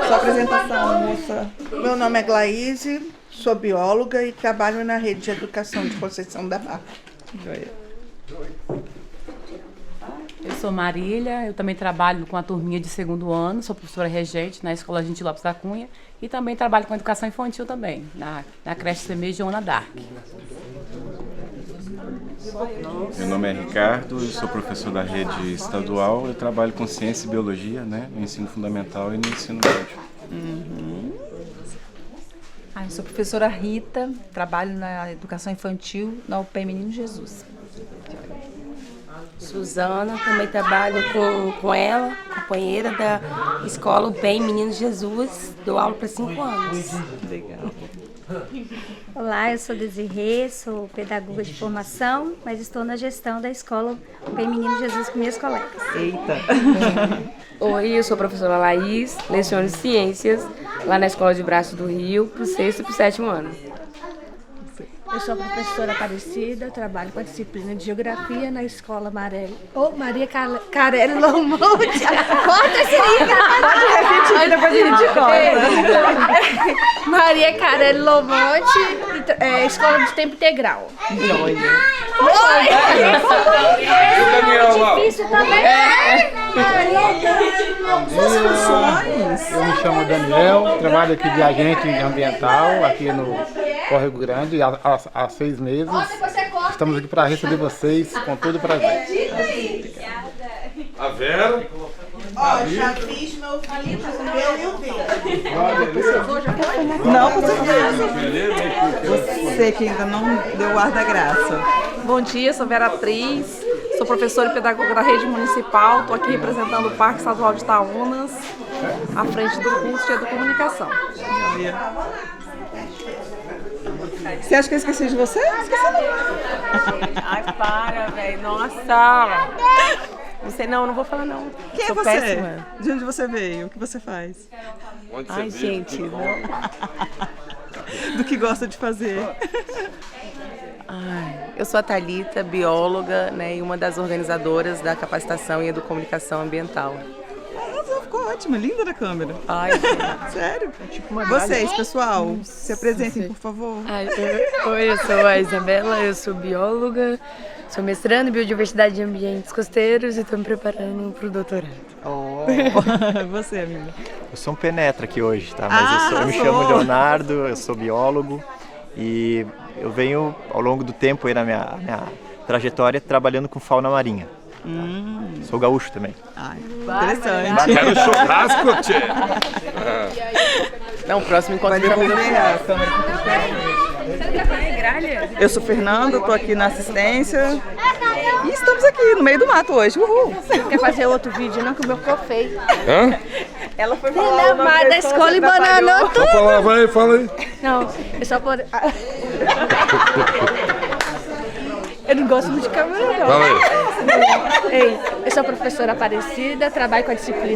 [SPEAKER 3] Sua apresentação, moça.
[SPEAKER 10] Meu nome é Glaíse, sou bióloga e trabalho na rede de educação de Conceição da Barra.
[SPEAKER 18] Eu sou Marília, eu também trabalho com a turminha de 2º ano, sou professora regente na Escola Gente Lopes da Cunha e também trabalho com educação infantil também, na creche Semeia Joana Dark.
[SPEAKER 19] Meu nome é Ricardo, eu sou professor da rede estadual, eu trabalho com ciência e biologia, né, no ensino fundamental e no ensino médio.
[SPEAKER 5] Eu sou professora Rita, trabalho na educação infantil na UPE Menino Jesus.
[SPEAKER 9] Suzana, também trabalho com ela, companheira da escola UPE Menino Jesus, dou aula para 5 anos.
[SPEAKER 3] Legal.
[SPEAKER 20] Olá, eu sou Desirê, sou pedagoga de formação, mas estou na gestão da escola UPE Menino Jesus com minhas colegas.
[SPEAKER 3] Eita!
[SPEAKER 21] Oi, eu sou a professora Laís, leciono Ciências lá na Escola de Braço do Rio, pro 6º e pro 7º ano.
[SPEAKER 22] Eu sou a professora Aparecida, trabalho com a disciplina de Geografia na Escola Maria Carelli Lomonte. Corta esse livro!
[SPEAKER 3] Pode repetir, depois a gente corta.
[SPEAKER 22] Maria Carelli Lomonte, Escola de Tempo Integral.
[SPEAKER 20] Difícil também.
[SPEAKER 23] Eu me chamo Daniel, trabalho aqui de agente ambiental, aqui no Córrego Grande, há 6 meses. Estamos aqui para receber vocês com todo prazer.
[SPEAKER 2] A Vera.
[SPEAKER 10] Já fiz meu filho, eu e o dele.
[SPEAKER 3] Não, você que ainda não deu o ar da graça.
[SPEAKER 24] Bom dia, sou Vera Atriz, sou professora e pedagoga da rede municipal, estou aqui representando o Parque Estadual de Itaúnas, à frente do curso de Educomunicação.
[SPEAKER 3] Você acha que eu esqueci de você? Esqueci não.
[SPEAKER 1] Ai, para, velho. Nossa! Não vou falar não.
[SPEAKER 3] Quem é
[SPEAKER 1] Sou
[SPEAKER 3] você?
[SPEAKER 1] péssima.
[SPEAKER 3] De onde você veio? O que você faz?
[SPEAKER 1] Ai, gente, não.
[SPEAKER 3] Do que gosta de fazer?
[SPEAKER 1] Eu sou a Thalita, bióloga, né, e uma das organizadoras da capacitação em Educomunicação Ambiental.
[SPEAKER 3] Nossa, ficou ótima, linda na câmera.
[SPEAKER 1] Ai,
[SPEAKER 3] sério?
[SPEAKER 1] Tipo uma
[SPEAKER 3] Vocês,
[SPEAKER 1] galha.
[SPEAKER 3] pessoal, se apresentem, por favor.
[SPEAKER 21] Oi, eu sou a Isabela, eu sou bióloga, sou mestranda em Biodiversidade e Ambientes Costeiros e estou me preparando para o doutorado.
[SPEAKER 3] Você, amiga?
[SPEAKER 25] Eu sou um penetra aqui hoje, tá? Mas eu me chamo Leonardo, eu sou biólogo e eu venho ao longo do tempo aí na minha trajetória trabalhando com fauna marinha. Sou gaúcho também.
[SPEAKER 3] Interessante.
[SPEAKER 2] Quero churrasco, tchê.
[SPEAKER 1] Não, o próximo encontro
[SPEAKER 3] Vai devolver a câmera. Eu sou Fernanda, estou aqui na assistência e estamos aqui no meio do mato hoje. Uhul!
[SPEAKER 22] Você não quer fazer outro vídeo não, que o meu ficou feio.
[SPEAKER 2] Hã?
[SPEAKER 3] Ela foi falar o nome
[SPEAKER 22] da escola e bananou tudo.
[SPEAKER 2] Fala aí.
[SPEAKER 22] Não, é só por... não gosto muito de câmera, não.
[SPEAKER 2] Fala aí.
[SPEAKER 22] Ei, eu sou a professora Aparecida, trabalho com a disciplina